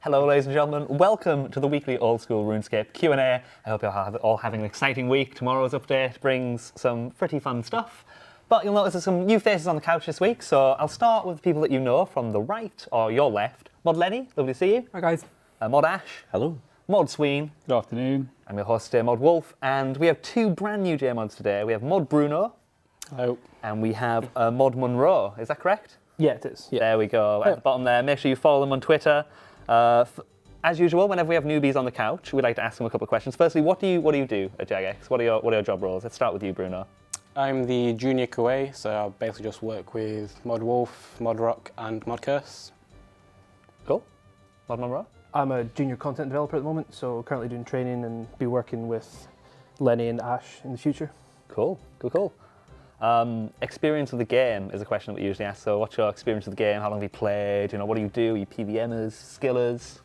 Hello ladies and gentlemen, welcome to the weekly Old School RuneScape Q&A. I hope you're all having an exciting week. Tomorrow's update brings some pretty fun stuff. But you'll notice there's some new faces on the couch this week, so I'll start with the people that you know from the right or your left. Mod Lenny, lovely to see you. Hi guys. Mod Ash. Hello. Mod Sween. Good afternoon. I'm your host today, Mod Wolf, and we have two brand new JMods today. We have Mod Bruno. Hello. And we have Mod Monroe. Is that correct? Yeah, it is. Yeah. There we go, at the bottom there. Make sure you follow them on Twitter. As usual, whenever we have newbies on the couch, we like to ask them a couple of questions. Firstly, what do you do at Jagex? What are your job roles? Let's start with you, Bruno. I'm the junior QA, so I basically just work with Mod Wolf, Mod Rock, and Mod Curse. Cool. Mod Monroe? I'm a junior content developer at the moment, so currently doing training and be working with Lenny and Ash in the future. Cool. Experience of the game is a question that we usually ask. So what's your experience of the game? How long have you played? What do you do? Are you PVMers, skillers?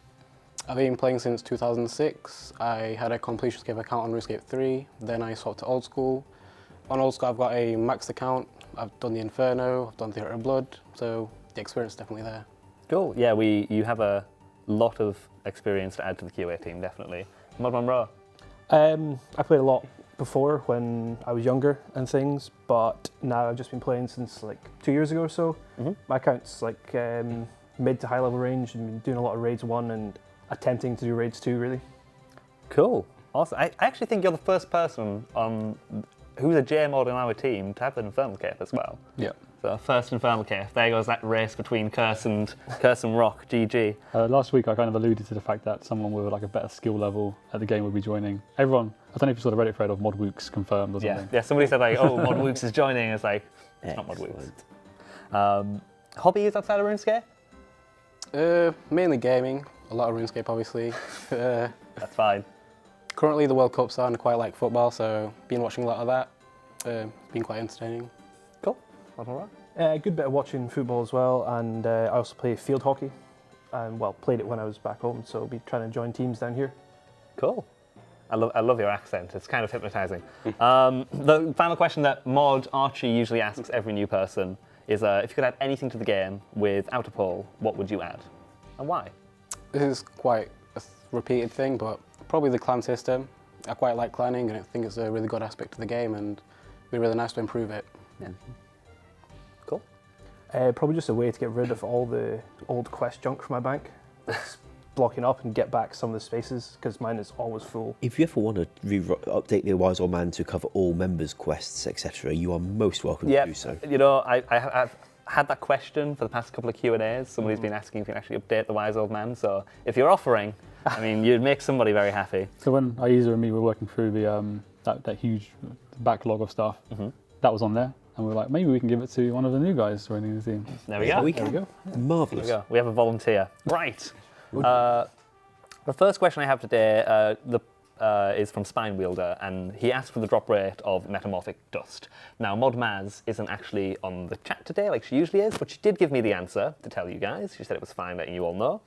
I've been playing since 2006. I had a completion escape account on RuneScape 3, then I swapped to Old School. On Old School I've got a maxed account, I've done the Infernal, I've done Theatre of Blood, so the experience is definitely there. Cool, yeah, you have a lot of experience to add to the QA team, definitely. Mod Monroe? I played a lot before when I was younger and things, but now I've just been playing since like 2 years ago or so. Mm-hmm. My account's like mid to high level range and been doing a lot of raids 1 and attempting to do raids 2 really. Cool, awesome. I actually think you're the first person who's a JMod in our team to have an Infernal Cape as well. Yeah. So first Infernal Cape, there goes that race between Curse and Rock, GG. Last week I kind of alluded to the fact that someone with like a better skill level at the game would be joining. Everyone, I don't know if you saw the Reddit thread of Mod Wooks confirmed or something. Yeah, somebody said like, oh, Mod Wooks is joining. It's like, it's not Mod Wooks. Hobbies outside of RuneScape? Mainly gaming, a lot of RuneScape obviously. That's fine. Currently the World Cup's on, I quite like football, so been watching a lot of that. Been quite entertaining. Cool. All right. A good bit of watching football as well, and I also play field hockey. And played it when I was back home, so I'll be trying to join teams down here. Cool. I love your accent. It's kind of hypnotizing. The final question that Mod Archie usually asks every new person is if you could add anything to the game without a poll, what would you add? And why? This is quite a repeated thing, but probably the clan system. I quite like clanning and I think it's a really good aspect of the game and it'd be really nice to improve it. Yeah. Cool. Probably just a way to get rid of all the old quest junk from my bank that's blocking up and get back some of the spaces, because mine is always full. If you ever want to update the Wise Old Man to cover all members' quests, etc., you are most welcome to do so. I've had that question for the past couple of Q&As. Somebody's been asking if you can actually update the Wise Old Man. So if you're offering, I mean, you'd make somebody very happy. So when Aiza and me were working through the that huge backlog of stuff, that was on there. And we were like, maybe we can give it to one of the new guys joining the team. There we go. We can. Marvellous. There we go. We have a volunteer. Right. The first question I have today is from Spine Wielder, and he asked for the drop rate of Metamorphic Dust. Now, Mod Maz isn't actually on the chat today like she usually is, but she did give me the answer to tell you guys. She said it was fine letting you all know.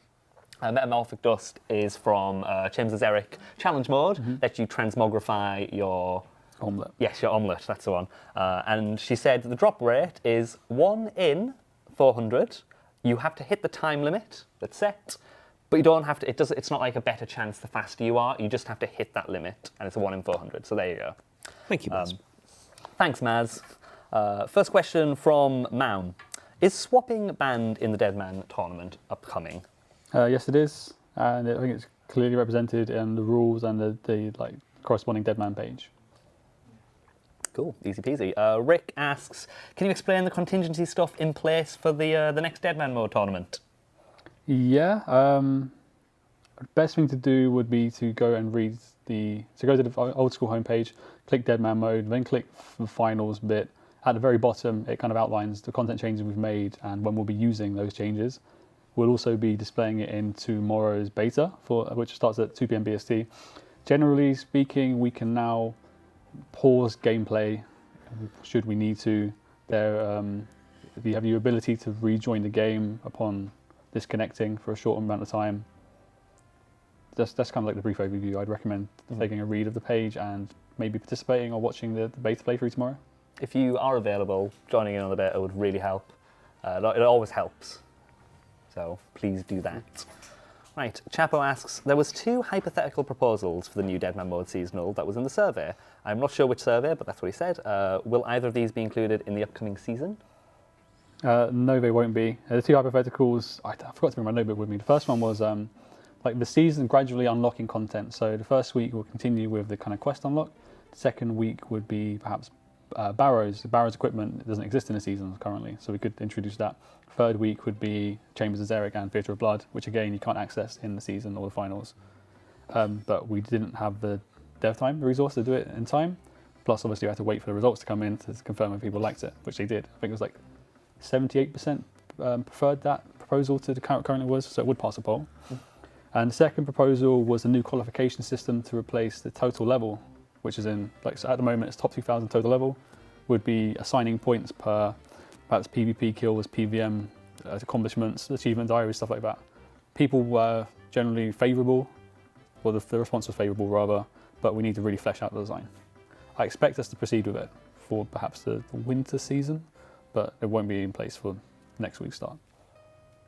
Metamorphic Dust is from James' Eric challenge mode, that you transmogrify your... Omelette. Yes, your omelette, that's the one. And she said the drop rate is 1 in 400. You have to hit the time limit that's set, but you don't have to, it's not like a better chance the faster you are, you just have to hit that limit, and it's a 1 in 400, so there you go. Thank you, Maz. Thanks, Maz. First question from Maun. Is swapping banned in the Deadman tournament upcoming? Yes, it is, and I think it's clearly represented in the rules and the like corresponding Deadman page. Cool, easy peasy. Rick asks, can you explain the contingency stuff in place for the next Deadman Mode tournament? Yeah, best thing to do would be to go and read so go to the Old School homepage, click Deadman Mode, then click the finals bit. At the very bottom, it kind of outlines the content changes we've made and when we'll be using those changes. We'll also be displaying it in tomorrow's beta, which starts at 2 PM BST. Generally speaking, we can now pause gameplay should we need to. You have the ability to rejoin the game upon disconnecting for a short amount of time. That's kind of like the brief overview. I'd recommend taking a read of the page and maybe participating or watching the beta playthrough tomorrow. If you are available, joining in on the beta would really help. It always helps. So please do that. Right, Chapo asks, there was 2 hypothetical proposals for the new Deadman Mode seasonal that was in the survey. I'm not sure which survey, but that's what he said. Will either of these be included in the upcoming season? No, they won't be. The 2 hypotheticals, I forgot to bring my notebook with me. The first one was like the season gradually unlocking content. So the first week will continue with the kind of quest unlock. The second week would be perhaps barrows. Barrows equipment doesn't exist in the season currently, so we could introduce that. Third week would be Chambers of Xeric and Theatre of Blood, which again you can't access in the season or the finals. But we didn't have the dev time, the resource to do it in time. Plus, obviously, we had to wait for the results to come in to confirm if people liked it, which they did. I think it was like 78% preferred that proposal to the currently was, so it would pass a poll. And the second proposal was a new qualification system to replace the total level, which is in, like, so at the moment it's top 2,000 total level, would be assigning points per perhaps PvP kills, PVM accomplishments, achievement diaries, stuff like that. People were generally favourable, well the response was favourable rather, but we need to really flesh out the design. I expect us to proceed with it for perhaps the winter season, but it won't be in place for next week's start.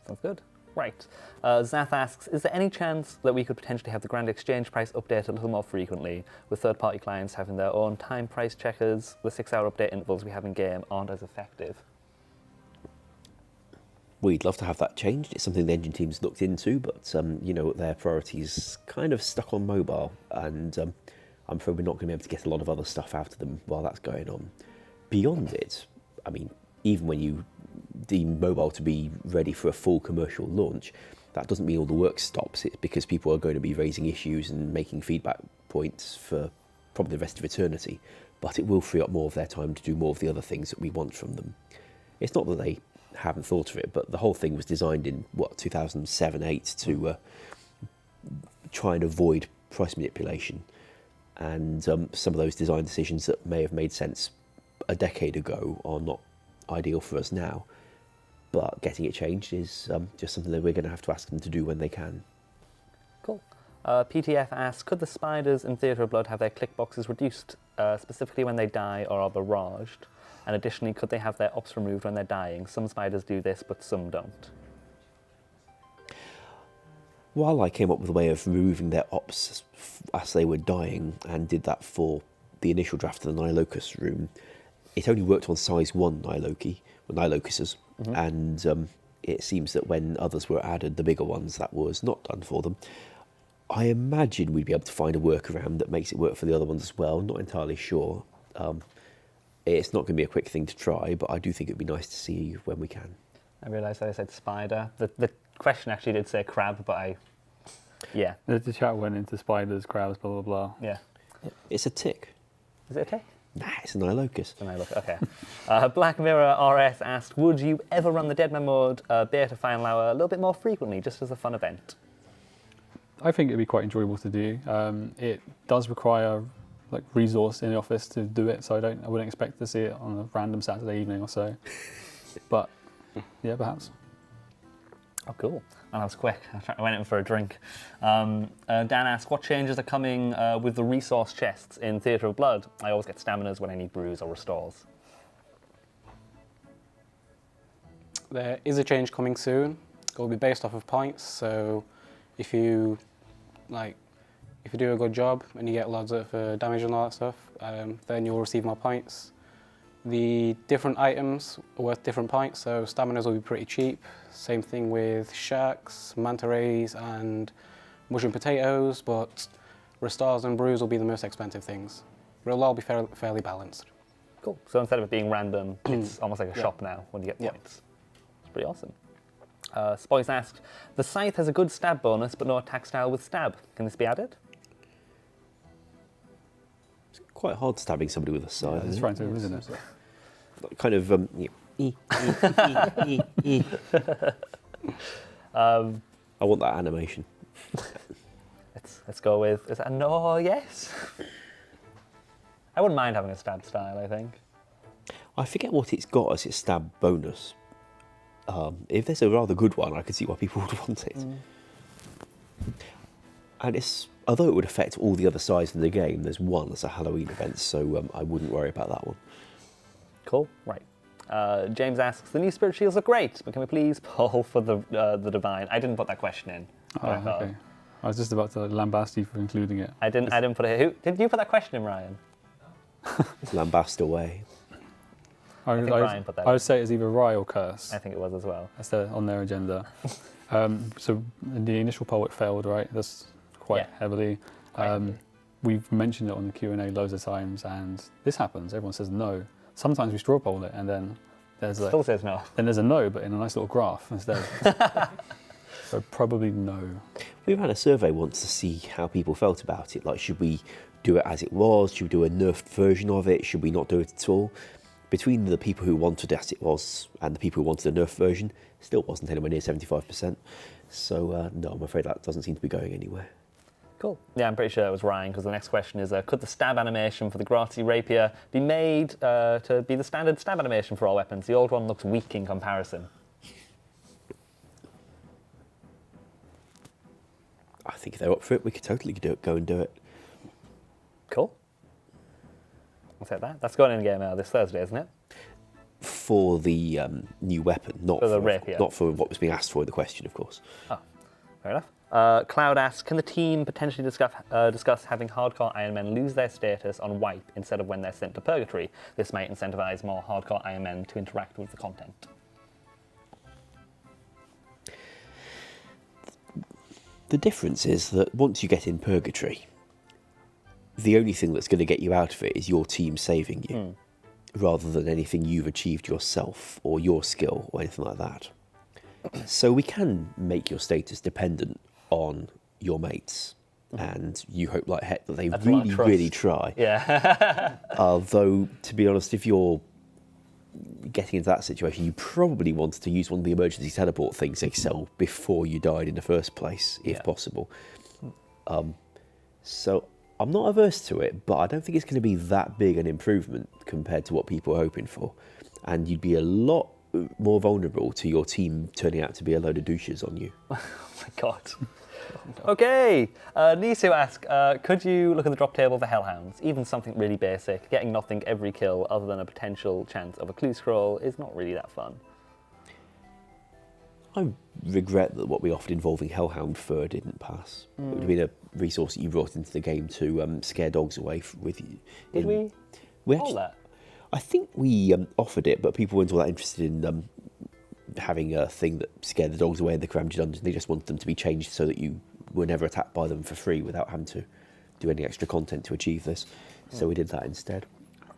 Sounds good. Right. Zath asks, is there any chance that we could potentially have the Grand Exchange price update a little more frequently, with third-party clients having their own time price checkers? The 6-hour update intervals we have in game aren't as effective. We'd love to have that changed. It's something the engine team's looked into, but you know, their priorities kind of stuck on mobile, and I'm afraid we're not going to be able to get a lot of other stuff out of them while that's going on. Beyond it, I mean, even when you deem mobile to be ready for a full commercial launch, that doesn't mean all the work stops. It's because people are going to be raising issues and making feedback points for probably the rest of eternity, but it will free up more of their time to do more of the other things that we want from them. It's not that they haven't thought of it, but the whole thing was designed in, 2007-8 to try and avoid price manipulation. And some of those design decisions that may have made sense a decade ago are not ideal for us now. But getting it changed is just something that we're going to have to ask them to do when they can. Cool. PTF asks, could the spiders in Theatre of Blood have their click boxes reduced, specifically when they die or are barraged? And additionally, could they have their ops removed when they're dying? Some spiders do this, but some don't. While I came up with a way of removing their ops as they were dying, and did that for the initial draft of the Nilocus room, it only worked on size 1 Nilocuses, and it seems that when others were added, the bigger ones, that was not done for them. I imagine we'd be able to find a workaround that makes it work for the other ones as well. Not entirely sure. It's not going to be a quick thing to try, but I do think it'd be nice to see when we can. I realised that I said spider. The question actually did say crab, but yeah. The chat went into spiders, crabs, blah, blah, blah. Yeah. It's a tick. Is it okay? Nah, it's a Nilocus. Okay. Black Mirror RS asked, would you ever run the Deadman Mode beta final hour a little bit more frequently, just as a fun event? I think it'd be quite enjoyable to do. It does require like resource in the office to do it, so I wouldn't expect to see it on a random Saturday evening or so. But yeah, perhaps. Oh, cool. Well, that was quick. I went in for a drink. Dan asked, what changes are coming with the resource chests in Theatre of Blood? I always get staminas when I need brews or restores. There is a change coming soon. It will be based off of points, so if you do a good job and you get loads of damage and all that stuff, then you'll receive more points. The different items are worth different points, so staminas will be pretty cheap. Same thing with sharks, manta rays and mushroom potatoes, but restores and brews will be the most expensive things. But it'll all be fairly balanced. Cool. So instead of it being random, it's almost like a shop now when you get points. It's pretty awesome. Spoice asked, the Scythe has a good stab bonus, but no attack style with stab. Can this be added? It's quite hard stabbing somebody with a scythe. It's trying to, isn't it? Kind of, I want that animation. Let's go with, is that a no or yes? I wouldn't mind having a stab style, I think. I forget what it's got as its stab bonus. If there's a rather good one, I could see why people would want it. And although it would affect all the other sides of the game, there's one that's a Halloween event, so I wouldn't worry about that one. Cool, right. James asks, the new spirit shields look great, but can we please poll for the divine? I didn't put that question in. Oh, I thought. okay. I was just about to lambast you for including it. I didn't put it here. Did you put that question in, Ryan? Lambast away. I think Ryan put that I in. would say it's either Rye or Curse. I think it was as well. That's on their agenda. So the initial poll, it failed, right? That's quite heavily. We've mentioned it on the Q&A loads of times, and this happens. Everyone says no. Sometimes we straw poll it, and then there's Still says no. then there's a no, but in a nice little graph instead. So probably no. We ran a survey once to see how people felt about it. Like, should we do it as it was? Should we do a nerfed version of it? Should we not do it at all? Between the people who wanted it as it was and the people who wanted a nerfed version, still wasn't anywhere near 75%. So no, I'm afraid that doesn't seem to be going anywhere. Cool. Yeah, I'm pretty sure it was Ryan, because the next question is, could the stab animation for the grazie rapier be made to be the standard stab animation for all weapons? The old one looks weak in comparison. I think if they're up for it, we could totally go and do it. Cool. I'll take that. That's going in game this Thursday, isn't it? For the new weapon, not For the rapier. not for what was being asked for in the question, of course. Oh, fair enough. Cloud asks, can the team potentially discuss having hardcore Ironmen lose their status on wipe instead of when they're sent to purgatory? This might incentivize more hardcore Ironmen to interact with the content. The difference is that once you get in purgatory, the only thing that's going to get you out of it is your team saving you, rather than anything you've achieved yourself or your skill or anything like that. So we can make your status dependent on your mates, and you hope like heck that they That's a lot of really, trust. really try. Yeah. Although, to be honest, if you're getting into that situation, you probably wanted to use one of the emergency teleport things they sell before you died in the first place, if possible. So I'm not averse to it, but I don't think it's going to be that big an improvement compared to what people are hoping for. And you'd be a lot more vulnerable to your team turning out to be a load of douches on you. Oh my god. Okay, Nisu asks, could you look at the drop table for Hellhounds? Even something really basic. Getting nothing every kill other than a potential chance of a clue scroll is not really that fun. I regret that what we offered involving Hellhound Fur didn't pass. It would have been a resource that you brought into the game to scare dogs away with you. Did we actually, hold that? I think we offered it, but people weren't all that interested in having a thing that scared the dogs away in the Calamity Dungeon. They just wanted them to be changed so that you were never attacked by them for free without having to do any extra content to achieve this. So we did that instead.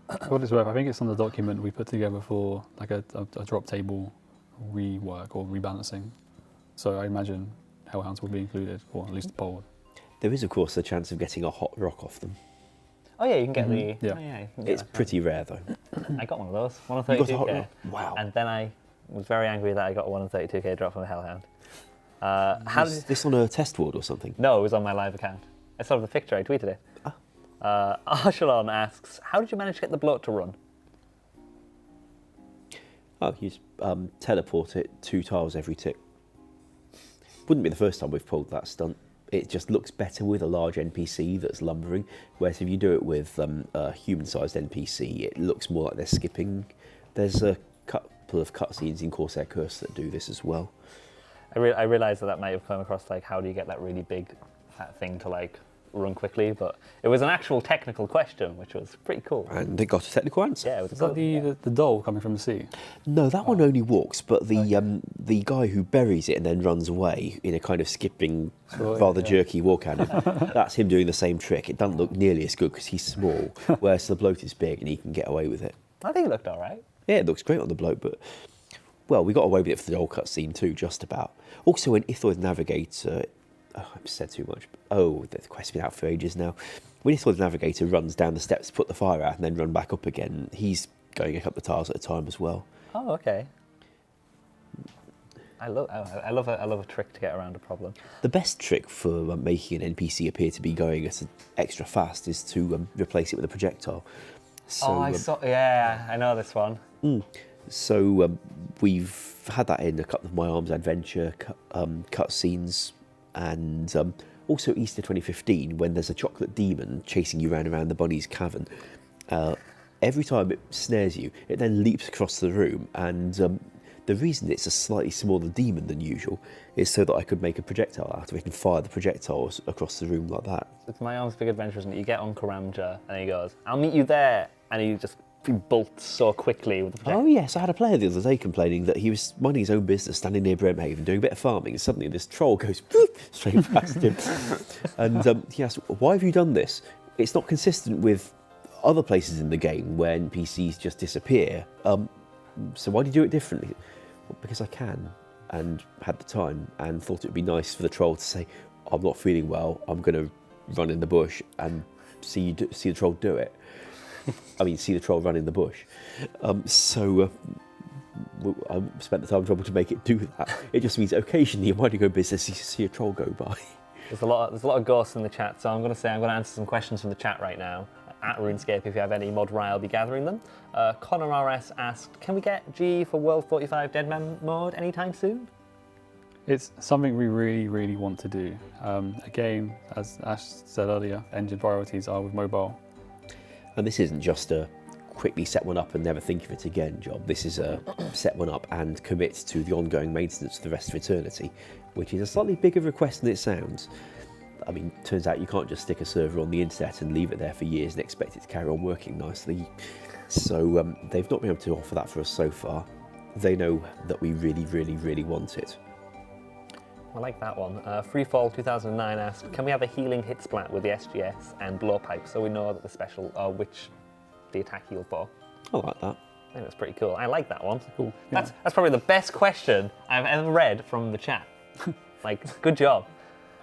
For what it's worth, I think it's on the document we put together for like a drop table rework or rebalancing. So I imagine Hellhounds will be included, or at least polled. There is, of course, a chance of getting a hot rock off them. Oh yeah, you can get the... Yeah. Oh, yeah, you can get It's that. pretty rare, though. I got one of those. One of You got a 32k. hot rock? Wow. And then I was very angry that I got a 1 of 32k drop from the Hellhound. How Is did... this on a test ward or something? No, it was on my live account. I saw the picture, I tweeted it. Arshalon asks, how did you manage to get the bloat to run? Oh, you just teleport it 2 tiles every tick. Wouldn't be the first time we've pulled that stunt. It just looks better with a large NPC that's lumbering, whereas if you do it with a human-sized NPC, it looks more like they're skipping. There's a couple of cutscenes in Corsair Curse that do this as well. I realised that might have come across like, how do you get that really big fat thing to like run quickly? But it was an actual technical question, which was pretty cool. And it got a technical answer. Yeah, it was Is cool. that the doll coming from the sea? No, that one only walks, but the guy who buries it and then runs away in a kind of skipping, rather jerky walk at it, that's him doing the same trick. It doesn't look nearly as good because he's small, whereas the bloat is big and he can get away with it. I think it looked all right. Yeah, it looks great on the bloat, but... Well, we got away with it for the old cutscene too, just about. Also, when Ithoid Navigator... Oh, I've said too much. Oh, the quest's been out for ages now. When Ithoid Navigator runs down the steps to put the fire out and then run back up again, he's going a couple of tiles at a time as well. Oh, okay. I love a trick to get around a problem. The best trick for making an NPC appear to be going at extra fast is to replace it with a projectile. So, yeah, I know this one. So we've had that in a couple of My Arms Adventure cutscenes, and also Easter 2015 when there's a chocolate demon chasing you around the bunny's cavern. Every time it snares you, it then leaps across the room and The reason it's a slightly smaller demon than usual is so that I could make a projectile out of it and fire the projectiles across the room like that. It's My Arms Big Adventure, isn't it? You get on Karamja and he goes, I'll meet you there. And he just bolts so quickly with the projectile. Oh yes, I had a player the other day complaining that he was minding his own business, standing near Brimhaven, doing a bit of farming, and suddenly this troll goes straight past him. And he asked, why have you done this? It's not consistent with other places in the game where NPCs just disappear. So why do you do it differently? Well, because I can, and had the time, and thought it would be nice for the troll to say, I'm not feeling well, I'm going to run in the bush and see the troll do it. I mean, see the troll run in the bush. So I spent the time trouble to make it do that. It just means occasionally you might go business, you see a troll go by. There's a lot of ghosts in the chat, so I'm going to answer some questions from the chat right now. At RuneScape, if you have any mod Rai, I'll be gathering them. Connor RS asked, can we get G for World 45 Deadman Mode anytime soon? It's something we really, really want to do. Again, as Ash said earlier, engine priorities are with mobile. And this isn't just a quickly set one up and never think of it again job. This is a set one up and commit to the ongoing maintenance for the rest of eternity, which is a slightly bigger request than it sounds. I mean, turns out you can't just stick a server on the internet and leave it there for years and expect it to carry on working nicely. So they've not been able to offer that for us so far. They know that we really, really, really want it. I like that one. Freefall 2009 asked, can we have a healing hit splat with the SGS and blowpipe so we know that the special which the attack heal for? I like that. I think that's pretty cool. I like that one. Cool. Yeah. That's probably the best question I've ever read from the chat. Like, good job.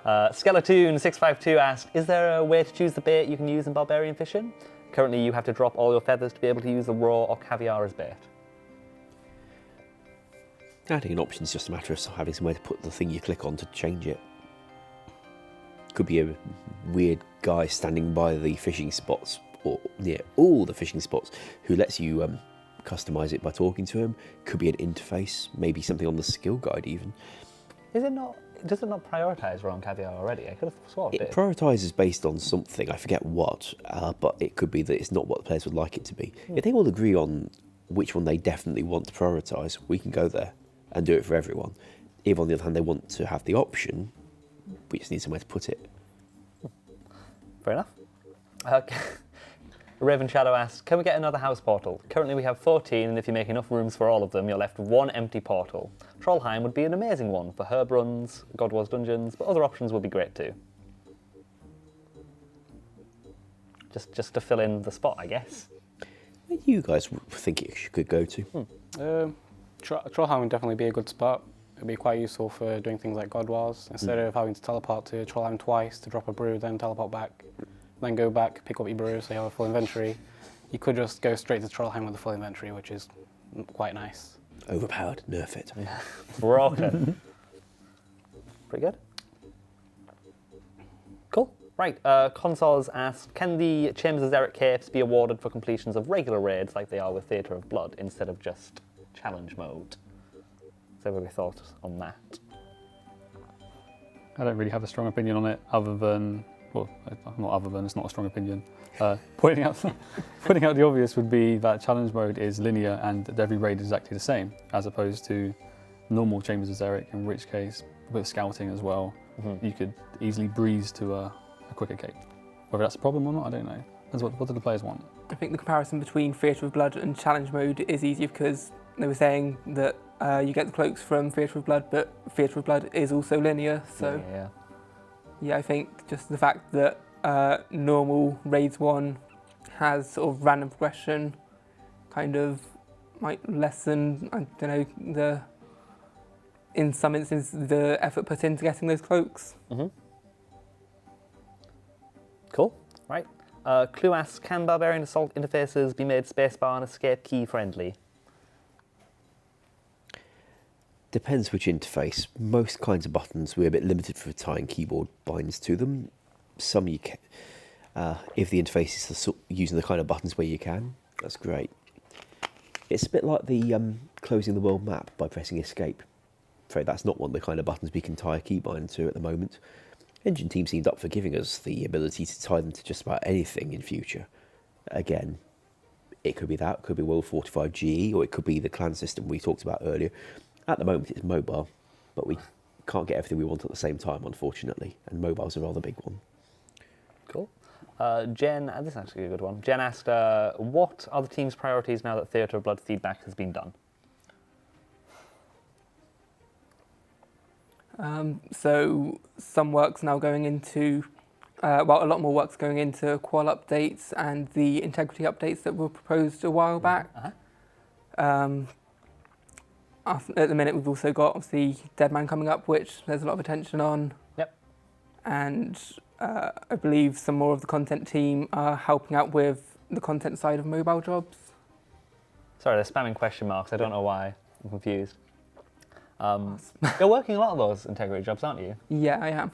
Skeletoon652 asked, is there a way to choose the bait you can use in Barbarian fishing? Currently you have to drop all your feathers to be able to use the raw or caviar as bait. Adding an option is just a matter of having somewhere to put the thing you click on to change it. Could be a weird guy standing by the fishing spots, or near all the fishing spots, who lets you customise it by talking to him. Could be an interface, maybe something on the skill guide even. Does it not prioritise raw and caviar already? I could have sworn It prioritises based on something, I forget what, but it could be that it's not what the players would like it to be. If they all agree on which one they definitely want to prioritise, we can go there and do it for everyone. If on the other hand they want to have the option, we just need somewhere to put it. Fair enough. Raven Shadow asks, can we get another house portal? Currently we have 14, and if you make enough rooms for all of them, you're left with one empty portal. Trollheim would be an amazing one for herb runs, God Wars dungeons, but other options would be great too. Just to fill in the spot, I guess. Where do you guys think it could go to? Trollheim would definitely be a good spot. It'd be quite useful for doing things like God Wars. Instead of having to teleport to Trollheim twice to drop a brew, then teleport back, then go back, pick up your brew so you have a full inventory. You could just go straight to Trollheim with a full inventory, which is quite nice. Overpowered, nerf it. Broken. Pretty good. Cool. Right, Consoles asked, can the Chambers of Xeric capes be awarded for completions of regular raids like they are with Theatre of Blood instead of just challenge mode? So what are your thoughts on that? I don't really have a strong opinion on it, other than, well, not other than, it's not a strong opinion. Pointing out the obvious would be that challenge mode is linear and that every raid is exactly the same, as opposed to normal Chambers of Xeric, in which case, with scouting as well, you could easily breeze to a quicker cape. Whether that's a problem or not, I don't know. That's what do the players want? I think the comparison between Theatre of Blood and challenge mode is easier because they were saying that you get the cloaks from Theatre of Blood, but Theatre of Blood is also linear, so yeah, I think just the fact that normal Raids 1 has sort of random progression kind of might lessen, I don't know, in some instances, the effort put into getting those cloaks. Cool. Right. Clue asks, can Barbarian Assault interfaces be made spacebar and escape key friendly? Depends which interface. Most kinds of buttons we're a bit limited for tying keyboard binds to them. Some you can, if the interface is using the kind of buttons where you can, that's great. It's a bit like the closing the world map by pressing escape. I'm afraid that's not one of the kind of buttons we can tie a keybind to at the moment. Engine Team seemed up for giving us the ability to tie them to just about anything in future. Again, It could be that, it could be World 45 GE, or it could be the clan system we talked about earlier. At the moment, it's mobile, but we can't get everything we want at the same time, unfortunately, and mobile's a rather big one. Cool. Jen, this is actually a good one. Jen asked, what are the team's priorities now that Theatre of Blood feedback has been done? So some work's now going into, a lot more work's going into qual updates and the integrity updates that were proposed a while back. At the minute, we've also got obviously Deadman coming up, which there's a lot of attention on. Yep. And I believe some more of the content team are helping out with the content side of mobile jobs. Sorry, they're spamming question marks. I don't know why. I'm confused. You're working a lot of those integrity jobs, aren't you? Yeah, I am.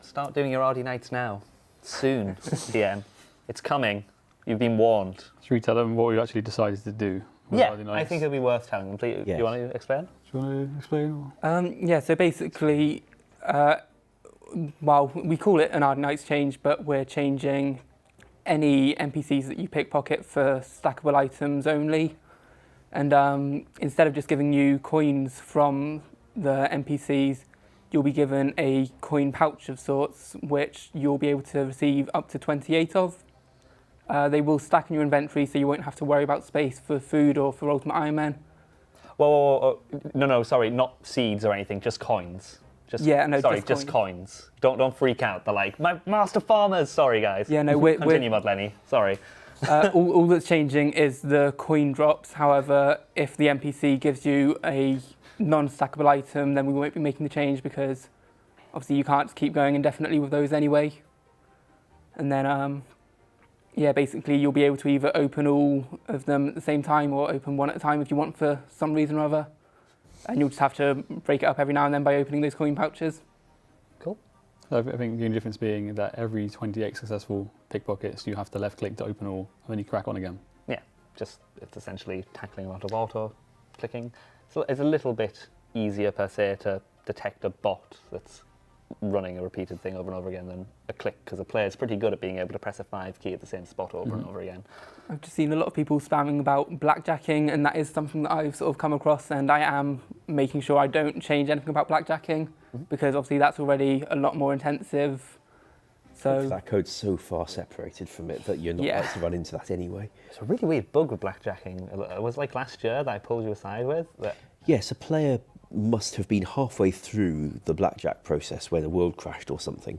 Start doing your RD nights now. Soon, DM. It's coming. You've been warned. Should we tell them what we actually decided to do? Yeah, I think it'd be worth telling them. Please, Yes. Do you want to explain? Do you want to explain? Yeah, so basically, well, we call it an RD Nights change, but we're changing any NPCs that you pickpocket for stackable items only. And instead of just giving you coins from the NPCs, you'll be given a coin pouch of sorts, which you'll be able to receive up to 28 of. They will stack in your inventory, so you won't have to worry about space for food or for Ultimate Ironman. Whoa. No, sorry, not seeds or anything, just coins. Just coins. Don't freak out. They're like, my master farmers. Sorry, guys. Yeah, no, Continue, Mod Lenny. Sorry. all that's changing is the coin drops. However, if the NPC gives you a non-stackable item, then we won't be making the change because obviously you can't keep going indefinitely with those anyway. And then, basically you'll be able to either open all of them at the same time or open one at a time if you want for some reason or other. And you'll just have to break it up every now and then by opening those coin pouches. Cool. So I think the only difference being that every 28 successful pickpockets, you have to left click to open all, and then you crack on again. Yeah, it's essentially tackling a lot of auto clicking. So it's a little bit easier per se to detect a bot that's running a repeated thing over and over again than a click, because a player's pretty good at being able to press a 5 key at the same spot over and over again. I've just seen a lot of people spamming about blackjacking, and that is something that I've sort of come across, and I am making sure I don't change anything about blackjacking, because obviously that's already a lot more intensive. So That code's so far separated from it that you're not likely to run into that anyway. It's a really weird bug with blackjacking. It was like last year that I pulled you aside with. Yes, a player must have been halfway through the blackjack process when the world crashed or something,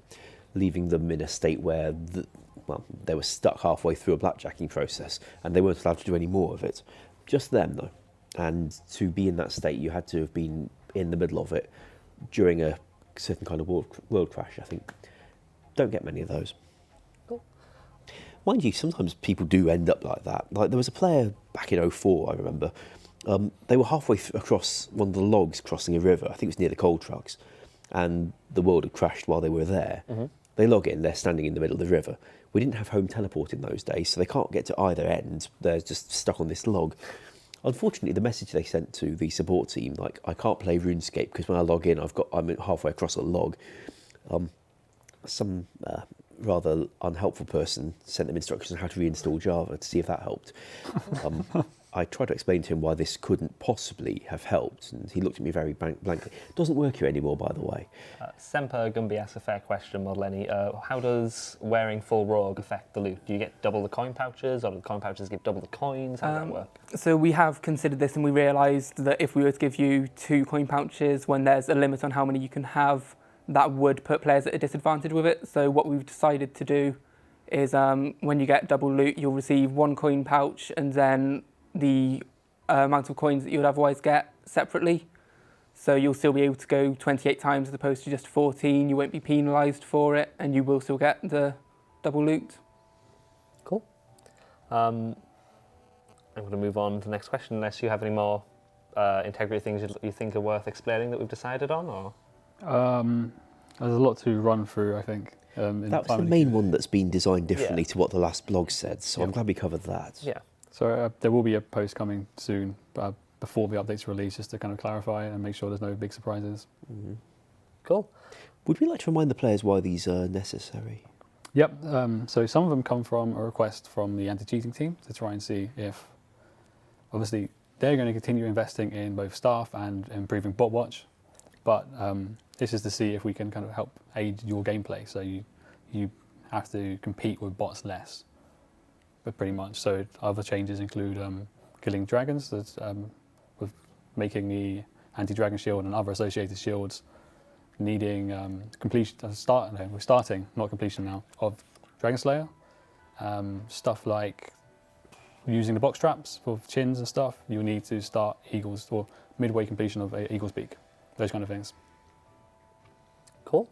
leaving them in a state where they were stuck halfway through a blackjacking process and they weren't allowed to do any more of it. Just them, though. And to be in that state, you had to have been in the middle of it during a certain kind of world crash, I think. Don't get many of those. Cool. Mind you, sometimes people do end up like that. Like there was a player back in 04, I remember. They were halfway across one of the logs crossing a river. I think it was near the coal trucks. And the world had crashed while they were there. Mm-hmm. They log in, they're standing in the middle of the river. We didn't have home teleport in those days, so they can't get to either end. They're just stuck on this log. Unfortunately, the message they sent to the support team, like, I can't play RuneScape because when I log in, I'm halfway across a log. Some rather unhelpful person sent them instructions on how to reinstall Java to see if that helped. I tried to explain to him why this couldn't possibly have helped, and he looked at me very blankly. It doesn't work here anymore, by the way. Semper Gumby asks a fair question, Mod Lenny. How does wearing full rogue affect the loot? Do you get double the coin pouches, or do the coin pouches give double the coins? How does that work? So we have considered this, and we realised that if we were to give you 2 coin pouches when there's a limit on how many you can have, that would put players at a disadvantage with it. So what we've decided to do is when you get double loot, you'll receive 1 coin pouch and then the amount of coins that you would otherwise get separately. So you'll still be able to go 28 times as opposed to just 14. You won't be penalised for it, and you will still get the double loot. Cool. I'm going to move on to the next question, unless you have any more integrity things you think are worth explaining that we've decided on, or? There's a lot to run through, I think. That was the main one that's been designed differently to what the last blog said, so I'm glad we covered that. Yeah. So there will be a post coming soon before the update's released, just to kind of clarify and make sure there's no big surprises. Mm-hmm. Cool. Would we like to remind the players why these are necessary? Yep. So some of them come from a request from the anti-cheating team to try and see if, obviously, they're going to continue investing in both staff and improving bot watch, but this is to see if we can kind of help aid your gameplay. So you have to compete with bots less, but pretty much. So other changes include killing dragons, with making the anti-dragon shield and other associated shields needing completion. We're starting, not completion now, of Dragon Slayer. Stuff like using the box traps for chins and stuff. You'll need to start Eagles or midway completion of Eagle's Beak. Those kind of things. Cool.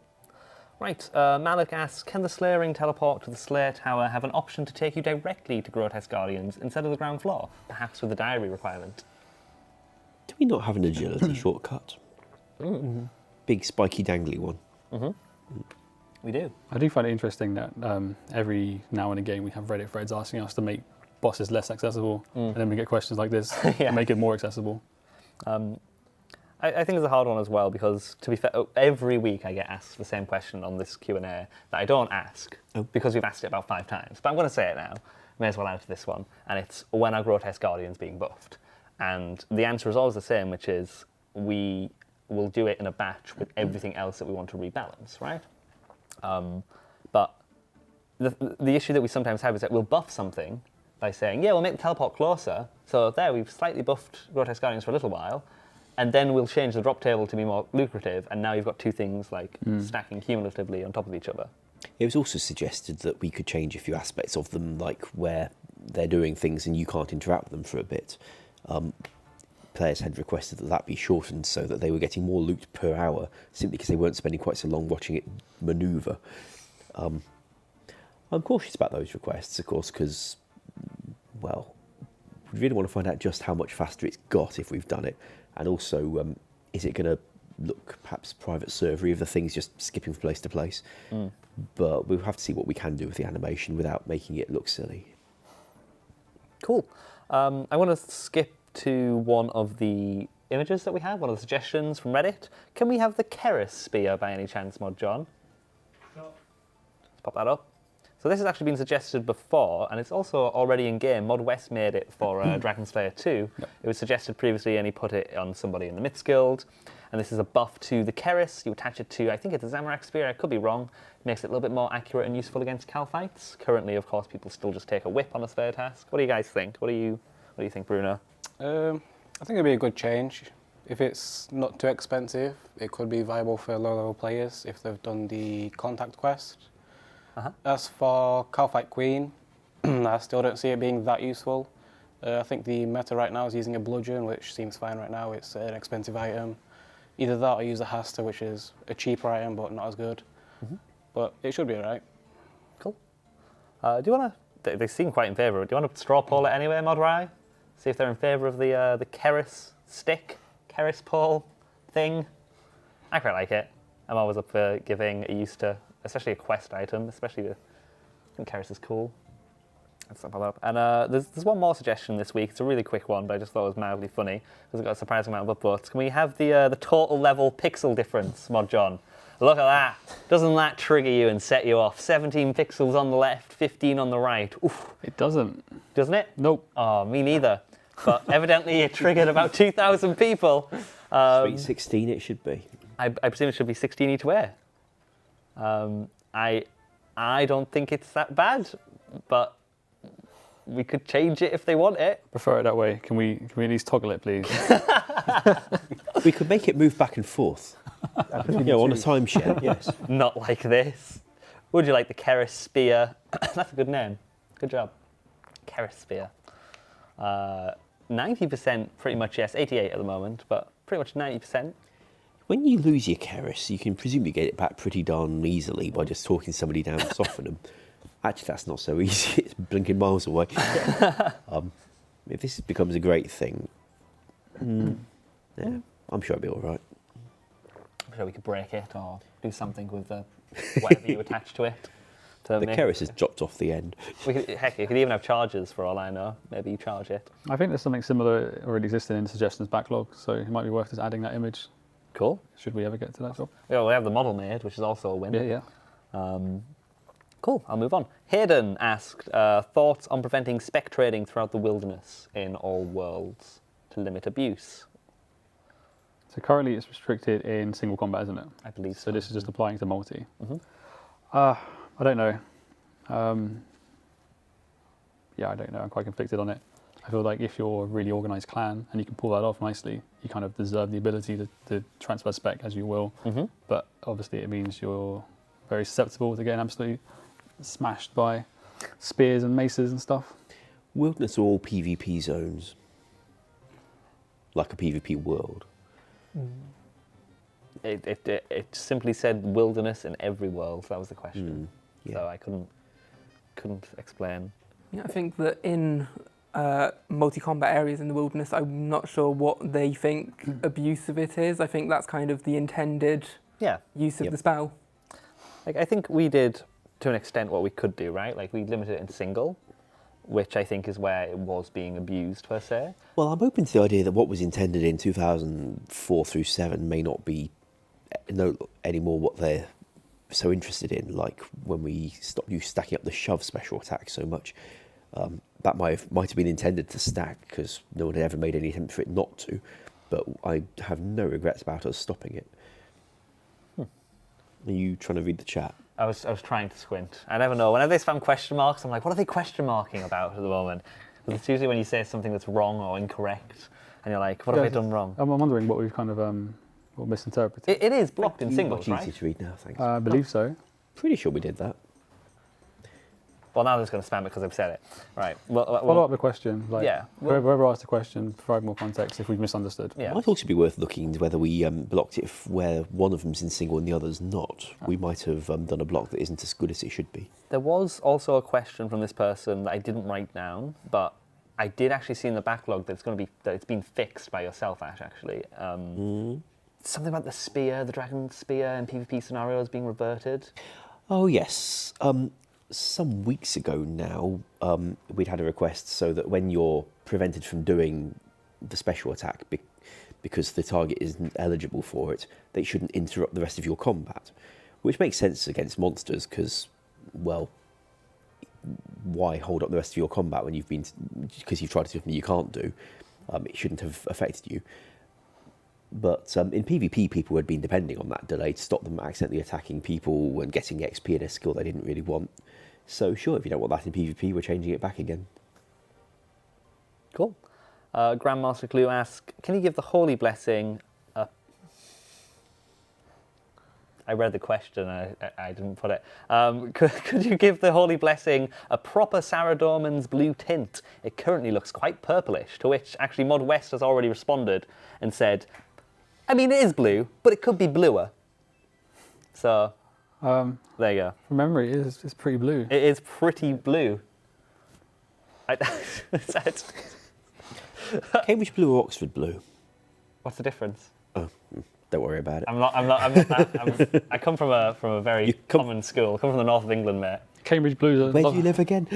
Right, Malik asks, can the Slayering teleport to the Slayer Tower have an option to take you directly to Grotesque Guardians instead of the ground floor, perhaps with a diary requirement? Do we not have an agility shortcut? Mm-hmm. Big spiky dangly one. Mm-hmm. We do. I do find it interesting that every now and again we have Reddit threads asking us to make bosses less accessible, and then we get questions like this to make it more accessible. I think it's a hard one as well because, to be fair, every week I get asked the same question on this Q&A that I don't ask because we've asked it about 5 times. But I'm going to say it now. May as well answer this one. And it's, when are Grotesque Guardians being buffed? And the answer is always the same, which is we will do it in a batch with everything else that we want to rebalance, right? But the issue that we sometimes have is that we'll buff something by saying, yeah, we'll make the teleport closer. So there, we've slightly buffed Grotesque Guardians for a little while. And then we'll change the drop table to be more lucrative, and now you've got 2 things like stacking cumulatively on top of each other. It was also suggested that we could change a few aspects of them, like where they're doing things and you can't interact with them for a bit. Players had requested that that be shortened so that they were getting more loot per hour, simply because they weren't spending quite so long watching it manoeuvre. I'm cautious about those requests, of course, because, well, we really want to find out just how much faster it's got if we've done it. And also, is it going to look perhaps private servery of the things just skipping from place to place? But we'll have to see what we can do with the animation without making it look silly. Cool. I want to skip to one of the images that we have, one of the suggestions from Reddit. Can we have the Karis spear by any chance, Mod John? Sure. Let's pop that up. So this has actually been suggested before, and it's also already in game. Mod West made it for Dragon Slayer 2. Yep. It was suggested previously, and he put it on somebody in the Myths Guild. And this is a buff to the Karis. You attach it to, I think it's a Zamorak spear. I could be wrong. It makes it a little bit more accurate and useful against Cal fights. Currently, of course, people still just take a whip on a spare task. What do you guys think? What do you think, Bruno? I think it'd be a good change. If it's not too expensive, it could be viable for low-level players if they've done the contact quest. As for Calfight Queen, I still don't see it being that useful. I think the meta right now is using a bludgeon, which seems fine right now. It's an expensive item. Either that or use a Hasta, which is a cheaper item but not as good. But it should be alright. Cool. Do you want to? They seem quite in favour. Do you want to straw poll it anyway, Mod Rye? See if they're in favour of the Karis stick, Karis pole thing. I quite like it. I'm always up for giving a use to, especially a quest item, especially I think Karis is cool. Let's pop that up. And there's one more suggestion this week. It's a really quick one, but I just thought it was mildly funny because it got a surprising amount of upvotes. Can we have the total level pixel difference, Mod John? Look at that. Doesn't that trigger you and set you off? 17 pixels on the left, 15 on the right. Oof. It doesn't. Doesn't it? Nope. Oh, me neither. But evidently it triggered about 2,000 people. Sweet 16 it should be. I presume it should be 16 each way. I don't think it's that bad, but we could change it if they want it. Prefer it that way. Can we at least toggle it, please? We could make it move back and forth. On a timeshare, yes. Not like this. Would you like the Karis spear? That's a good name. Good job. Karis spear. 90% pretty much yes. 88 at the moment, but pretty much 90%. When you lose your Karis, you can presumably get it back pretty darn easily by just talking somebody down and soften them. Actually, that's not so easy. It's blinking miles away. If this becomes a great thing, yeah, I'm sure it'll be all right. I'm sure we could break it or do something with the whatever you attach to it. The Karis has dropped off the end. Heck, you could even have charges for all I know. Maybe you charge it. I think there's something similar already existing in suggestions backlog, so it might be worth just adding that image. Cool. Should we ever get to that job? Yeah, we have the model made, which is also a win. Yeah. Cool, I'll move on. Hayden asked, thoughts on preventing spec trading throughout the wilderness in all worlds to limit abuse? So currently it's restricted in single combat, isn't it? I believe So this is just applying to multi. Mhm. I don't know. Yeah, I don't know. I'm quite conflicted on it. I feel like if you're a really organised clan and you can pull that off nicely, you kind of deserve the ability to transfer spec as you will. Mhm. But obviously it means you're very susceptible to getting absolutely smashed by spears and maces and stuff. Wilderness are all PvP zones. Like a PvP world. It simply said wilderness in every world. That was the question. Yeah. So I couldn't explain. Yeah, I think that in multi-combat areas in the wilderness, I'm not sure what they think abuse of it is. I think that's kind of the intended use of the spell. Like, I think we did, to an extent, what we could do, right? Like, we limited it in single, which I think is where it was being abused, per se. Well, I'm open to the idea that what was intended in 2004 through 7 may not be anymore what they're so interested in. Like when we stopped you stacking up the shove special attack so much, that might have been intended to stack because no one had ever made any attempt for it not to. But I have no regrets about us stopping it. Are you trying to read the chat? I was trying to squint. I never know. Whenever they spam question marks, I'm like, what are they question marking about at the moment? Because it's usually when you say something that's wrong or incorrect, and you're like, what have I done wrong? I'm wondering what we've kind of what misinterpreted. It is blocked in singles, Much right? easier to read now, thanks. I believe so. Pretty sure we did that. Well, now they're just going to spam it because I've said it. Right. Follow up the question. Like, yeah. Whoever asked the question, provide more context if we've misunderstood. Yeah. It might also be worth looking into whether we blocked it where one of them's in single and the other's not. We might have done a block that isn't as good as it should be. There was also a question from this person that I didn't write down, but I did actually see in the backlog that it's been fixed by yourself, Ash, actually. Something about the spear, the dragon spear in PvP scenarios being reverted. Oh, yes. Some weeks ago now, we'd had a request so that when you're prevented from doing the special attack because the target isn't eligible for it, they shouldn't interrupt the rest of your combat. Which makes sense against monsters because, well, why hold up the rest of your combat when because you've tried to do something you can't do? It shouldn't have affected you. But in PvP, people had been depending on that delay to stop them accidentally attacking people and getting XP in a skill they didn't really want. So sure, if you don't want that in PvP, we're changing it back again. Cool. Grandmaster Clue asks, can you give the Holy Blessing a... I read the question, I didn't put it. Could you give the Holy Blessing a proper Saradomin's blue tint? It currently looks quite purplish, to which actually Mod West has already responded and said, I mean, it is blue, but it could be bluer. So, there you go. From memory, it's pretty blue. It is pretty blue. Cambridge blue or Oxford blue? What's the difference? Oh, don't worry about it. I come from a very common school. I come from the north of England, mate. Cambridge Blues. Where do you live again?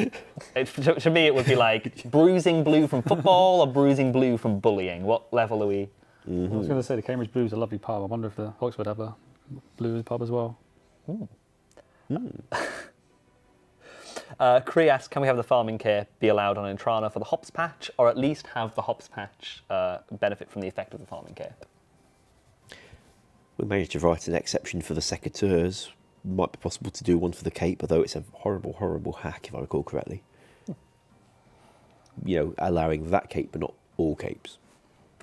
To me, it would be like bruising blue from football or bruising blue from bullying. What level are we? I was going to say the Cambridge Blues are a lovely pub. I wonder if the Oxford have a blue pub as well. Kree asks, can we have the farming cape be allowed on Intrana for the hops patch, or at least have the hops patch benefit from the effect of the farming cape? We managed to write an exception for the secateurs. Might be possible to do one for the cape, although it's a horrible, horrible hack, if I recall correctly. You know, allowing that cape, but not all capes.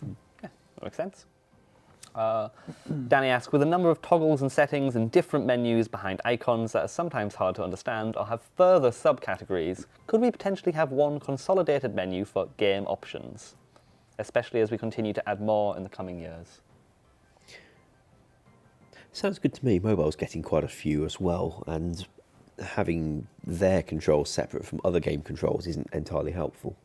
Yeah, that makes sense. Danny asks, with a number of toggles and settings and different menus behind icons that are sometimes hard to understand or have further subcategories, could we potentially have one consolidated menu for game options, especially as we continue to add more in the coming years? Sounds good to me. Mobile's getting quite a few as well, and having their controls separate from other game controls isn't entirely helpful.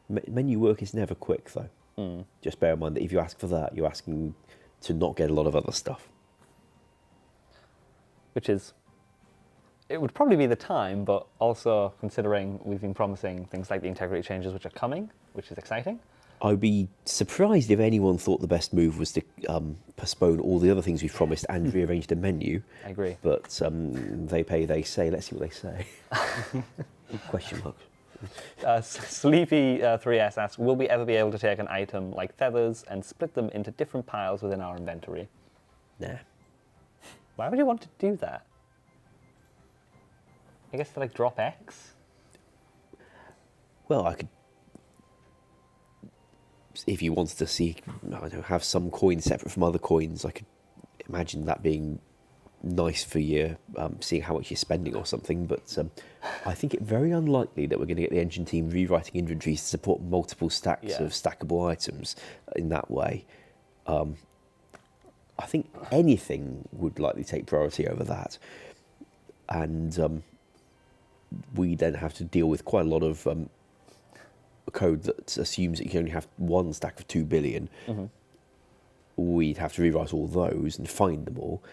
Menu work is never quick, though. Just bear in mind that if you ask for that, you're asking to not get a lot of other stuff. Which is, it would probably be the time, but also considering we've been promising things like the integrity changes which are coming, which is exciting. I'd be surprised if anyone thought the best move was to postpone all the other things we've promised and rearrange the menu. I agree. But they pay, they say. Let's see what they say. Question marks. Sleepy 3S asks, will we ever be able to take an item like feathers and split them into different piles within our inventory? Nah. Why would you want to do that? I guess to like drop X? Well, I could, if you wanted to see, I don't know, have some coins separate from other coins, I could imagine that being nice for you, seeing how much you're spending or something. But I think it very unlikely that we're going to get the engine team rewriting inventories to support multiple stacks of stackable items in that way. I think anything would likely take priority over that. And we then have to deal with quite a lot of code that assumes that you can only have one stack of 2 billion. We'd have to rewrite all those and find them all.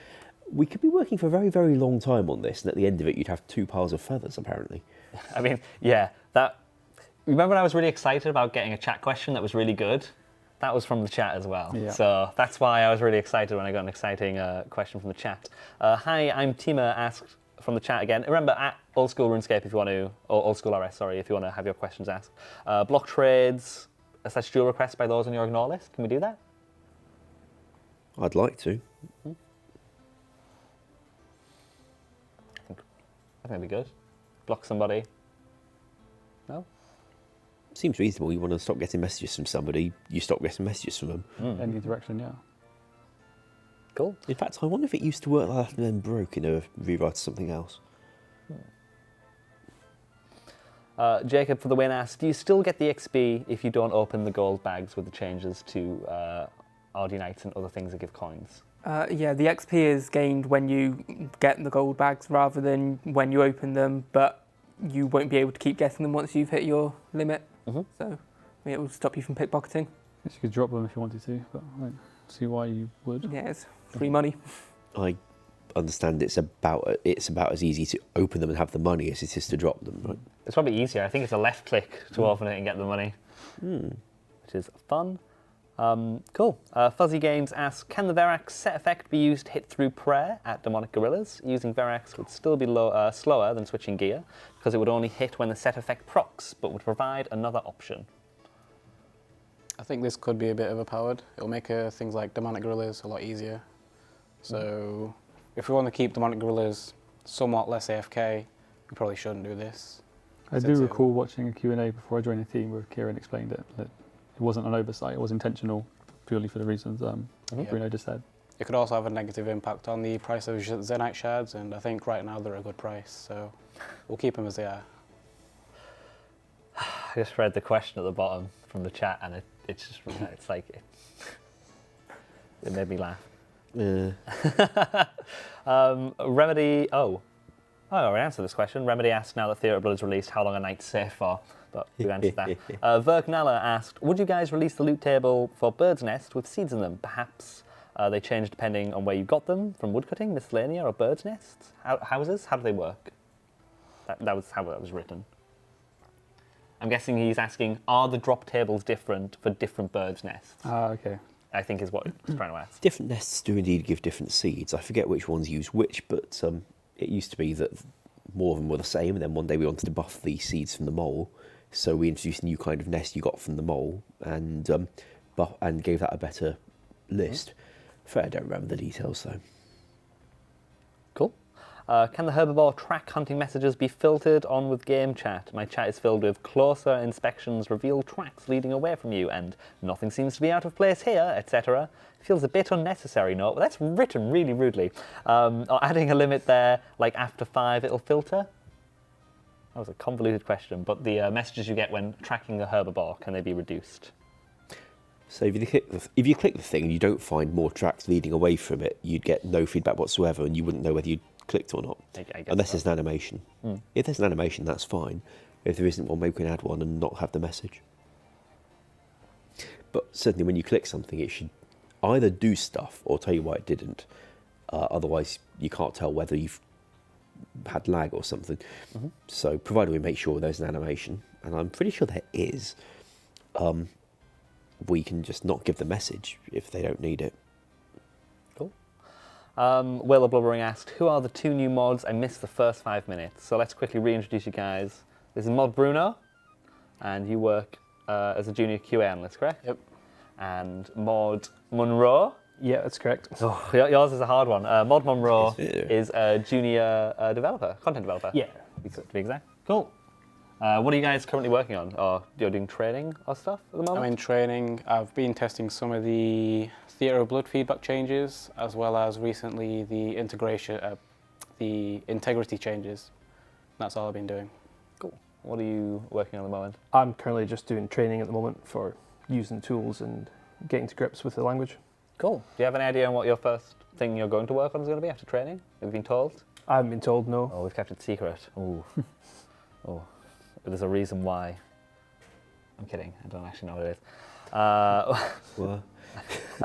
We could be working for a very, very long time on this, and at the end of it, you'd have 2 piles of feathers, apparently. I mean, yeah, that. Remember when I was really excited about getting a chat question that was really good? That was from the chat as well. Yeah. So that's why I was really excited when I got an exciting question from the chat. Hi, I'm Tima, asked from the chat again. Remember, at Old School RuneScape, if you want to, or Old School RS, sorry, if you want to have your questions asked. Block trades, / dual requests by those on your ignore list. Can we do that? I'd like to. I think that'd be good. Block somebody. No? Seems reasonable. You want to stop getting messages from somebody, you stop getting messages from them. Any direction, yeah. Cool. In fact, I wonder if it used to work like that and then broke in a rewrite to something else. Jacob for the win asks, do you still get the XP if you don't open the gold bags with the changes to RD Knights and other things that give coins? Yeah, the XP is gained when you get the gold bags rather than when you open them, but you won't be able to keep getting them once you've hit your limit. So it will stop you from pickpocketing. I guess you could drop them if you wanted to, but I don't see why you would. Yeah, it's free money. I understand it's about as easy to open them and have the money as it is to drop them, right? It's probably easier. I think it's a left click to open it and get the money, which is fun. Cool. Fuzzy Games asks, can the Verac set effect be used to hit through prayer at demonic gorillas? Using Veracs would still be slower than switching gear, because it would only hit when the set effect procs, but would provide another option. I think this could be a bit overpowered. It'll make things like demonic gorillas a lot easier. So if we want to keep demonic gorillas somewhat less AFK, we probably shouldn't do this. I do recall watching a Q&A before I joined the team where Kieran explained it. That it wasn't an oversight, it was intentional, purely for the reasons Bruno just said. It could also have a negative impact on the price of Zenite shards, and I think right now they're a good price, so we'll keep them as they are. I just read the question at the bottom from the chat, and it's like it made me laugh. Remedy. I already answered this question. Remedy asked, now that Theatre of Blood is released, how long a night's safe for? But we answered that. Verknala asked, would you guys release the loot table for Bird's Nest with seeds in them? Perhaps they change depending on where you got them, from woodcutting, miscellanea, or Bird's Nests? Houses? How do they work? That was how that was written. I'm guessing he's asking, are the drop tables different for different Bird's Nests? Okay. I think is what he's trying to ask. Different nests do indeed give different seeds. I forget which ones use which, but it used to be that more of them were the same, and then one day we wanted to buff the seeds from the mole, so we introduced a new kind of nest you got from the mole, and gave that a better list. I don't remember the details though. Cool. Can the Herbivore track hunting messages be filtered on with game chat? My chat is filled with closer inspections reveal tracks leading away from you, and nothing seems to be out of place here, etc. Feels a bit unnecessary, no? But that's written really rudely. Or adding a limit there, like after 5 it'll filter? That was a convoluted question, but the messages you get when tracking the Herbivore, can they be reduced? So if you click the thing and you don't find more tracks leading away from it, you'd get no feedback whatsoever, and you wouldn't know whether you'd clicked or not, unless there's an animation. If there's an animation, that's fine. If there isn't one, maybe we can add one and not have the message. But certainly when you click something, it should either do stuff or tell you why it didn't. Otherwise, you can't tell whether you've had lag or something. So provided we make sure there's an animation, and I'm pretty sure there is, we can just not give the message if they don't need it. Cool. Will the Blubbering asked, who are the 2 new mods? I missed the first 5 minutes. So let's quickly reintroduce you guys. This is Mod Bruno, and you work as a junior QA analyst, correct? Yep. And Mod Monroe. Yeah, that's correct. Oh, yours is a hard one. Mod Monroe is a junior developer, content developer. Yeah. To be exact. Cool. What are you guys currently working on? Or you're doing training or stuff at the moment? I'm in training. I've been testing some of the Theatre of Blood feedback changes, as well as recently the integrity changes. That's all I've been doing. Cool. What are you working on at the moment? I'm currently just doing training at the moment for using tools and getting to grips with the language. Cool. Do you have any idea on what your first thing you're going to work on is going to be after training? Have you been told? I haven't been told, no. Oh, we've kept it secret. Ooh. Oh. There's a reason why. I'm kidding. I don't actually know what it is. Well,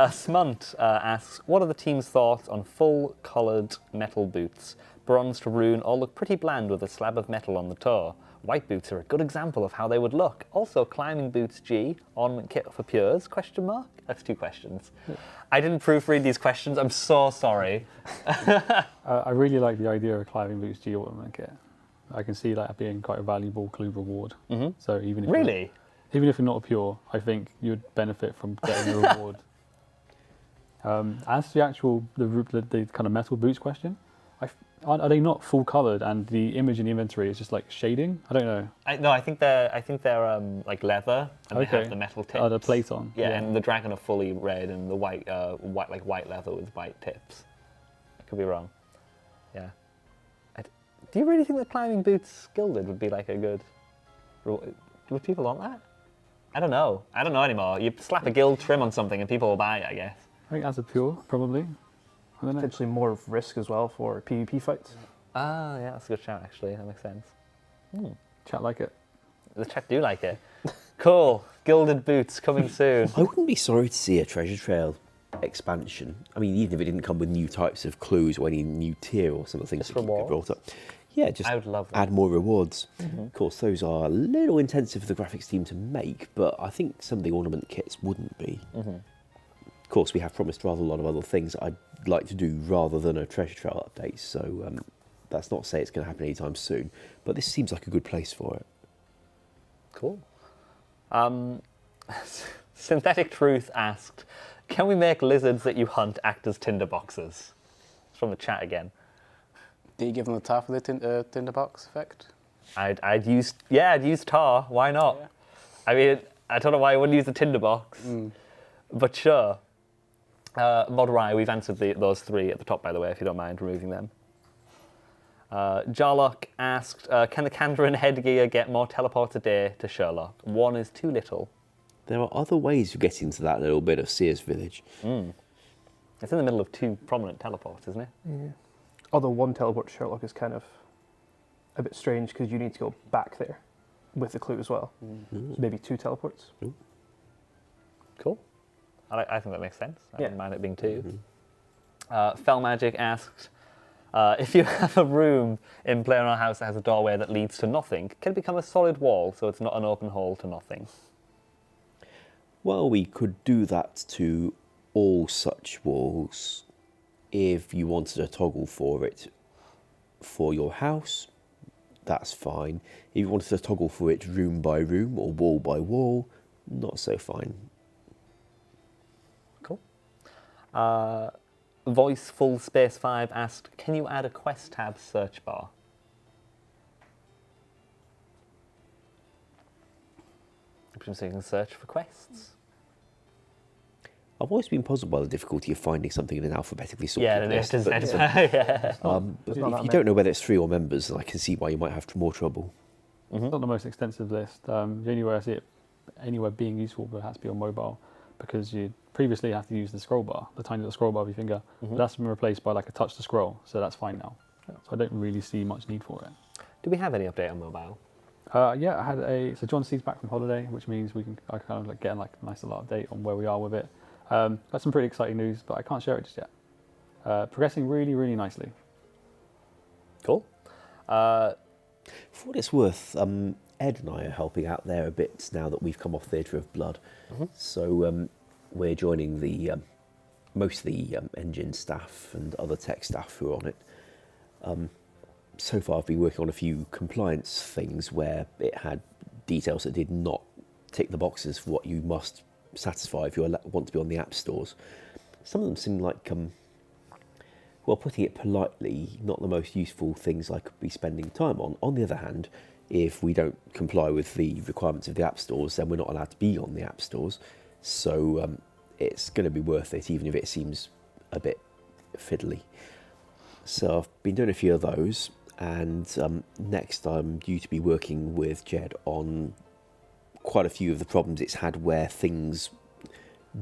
Smunt asks, what are the team's thoughts on full-coloured metal boots? Bronze to rune all look pretty bland with a slab of metal on the toe. White boots are a good example of how they would look. Also, climbing boots G, ornament kit for pures, question mark? That's 2 questions. I didn't proofread these questions. I'm so sorry. I really like the idea of climbing boots G ornament kit. I can see that being quite a valuable clue reward. Mm-hmm. So even if Really? Even if you're not a pure, I think you'd benefit from getting a reward. As to the kind of metal boots question, are they not full coloured and the image in the inventory is just like shading? I don't know. No, I think they're like leather and they have the metal tips. Oh, the plate on. Yeah, and the dragon are fully red and the white leather with white tips. I could be wrong. Yeah. Do you really think that climbing boots gilded would be like a good? Would people want that? I don't know. I don't know anymore. You slap a gild trim on something and people will buy it, I guess. I think as a pure, probably. I don't know. Potentially more of risk as well for PvP fights. Ah, yeah, that's a good shout actually. That makes sense. Chat like it. The chat do like it. Cool. Gilded boots coming soon. I wouldn't be sorry to see a treasure trail expansion. I mean, even if it didn't come with new types of clues or any new tier or some of the things Just that get brought up. Yeah, just I would love that. add more rewards. Of course, those are a little intensive for the graphics team to make, but I think some of the ornament kits wouldn't be. Of course, we have promised rather a lot of other things I'd like to do rather than a treasure trail update, so that's not to say it's going to happen anytime soon, but this seems like a good place for it. Cool. Synthetic Truth asked, can we make lizards that you hunt act as tinderboxes? It's from the chat again. Do you give them the tar for the tinderbox effect? I'd use tar. Why not? Yeah. I mean, I don't know why I wouldn't use the tinderbox, but sure. Mod Rye, we've answered those 3 at the top, by the way, if you don't mind removing them. Jarlock asked, can the Kandarin headgear get more teleports a day to Sherlock? 1 is too little. There are other ways of getting to that little bit of Sears Village. It's in the middle of 2 prominent teleports, isn't it? Yeah. Although 1 teleport to Sherlock is kind of a bit strange because you need to go back there with the clue as well. So maybe 2 teleports. Cool. I think that makes sense. I don't mind it being 2. Fell Magic asked, if you have a room in Player in Our House that has a doorway that leads to nothing, can it become a solid wall so it's not an open hole to nothing? Well, we could do that to all such walls. If you wanted a toggle for it for your house, that's fine. If you wanted a toggle for it room by room or wall by wall, not so fine. Cool. Voice Full Space 5 asked, can you add a quest tab search bar? So you can search for quests. I've always been puzzled by the difficulty of finding something in an alphabetically sorted list. But But if you don't know whether it's 3 or members, then I can see why you might have more trouble. It's not the most extensive list. The only way I see it anywhere being useful, but it has to be on mobile, because you previously have to use the scroll bar, the tiny little scroll bar of your finger. But that's been replaced by like a touch to scroll, so that's fine now. So I don't really see much need for it. Do we have any update on mobile? Yeah, I had so John C's back from holiday, which means I kind of like get like a nice little update on where we are with it. Got some pretty exciting news, but I can't share it just yet. Progressing really, really nicely. Cool. For what it's worth, Ed and I are helping out there a bit now that we've come off Theatre of Blood. So we're joining the most of the engine staff and other tech staff who are on it. So far I've been working on a few compliance things where it had details that did not tick the boxes for what you must satisfy if you want to be on the app stores. Some of them seem like, well, putting it politely, not the most useful things I could be spending time on. On the other hand, if we don't comply with the requirements of the app stores, then we're not allowed to be on the app stores. So it's going to be worth it, even if it seems a bit fiddly. So I've been doing a few of those, and next I'm due to be working with Jed on quite a few of the problems it's had where things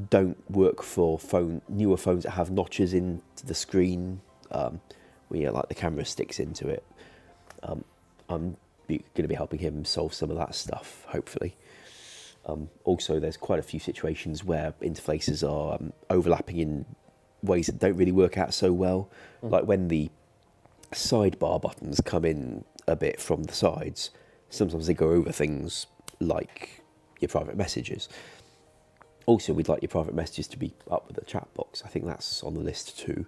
don't work for newer phones that have notches into the screen, where like the camera sticks into it. I'm going to be helping him solve some of that stuff, hopefully. Also, there's quite a few situations where interfaces are overlapping in ways that don't really work out so well. Like when the sidebar buttons come in a bit from the sides, sometimes they go over things like your private messages. Also, we'd like your private messages to be up with the chat box. I think that's on the list too.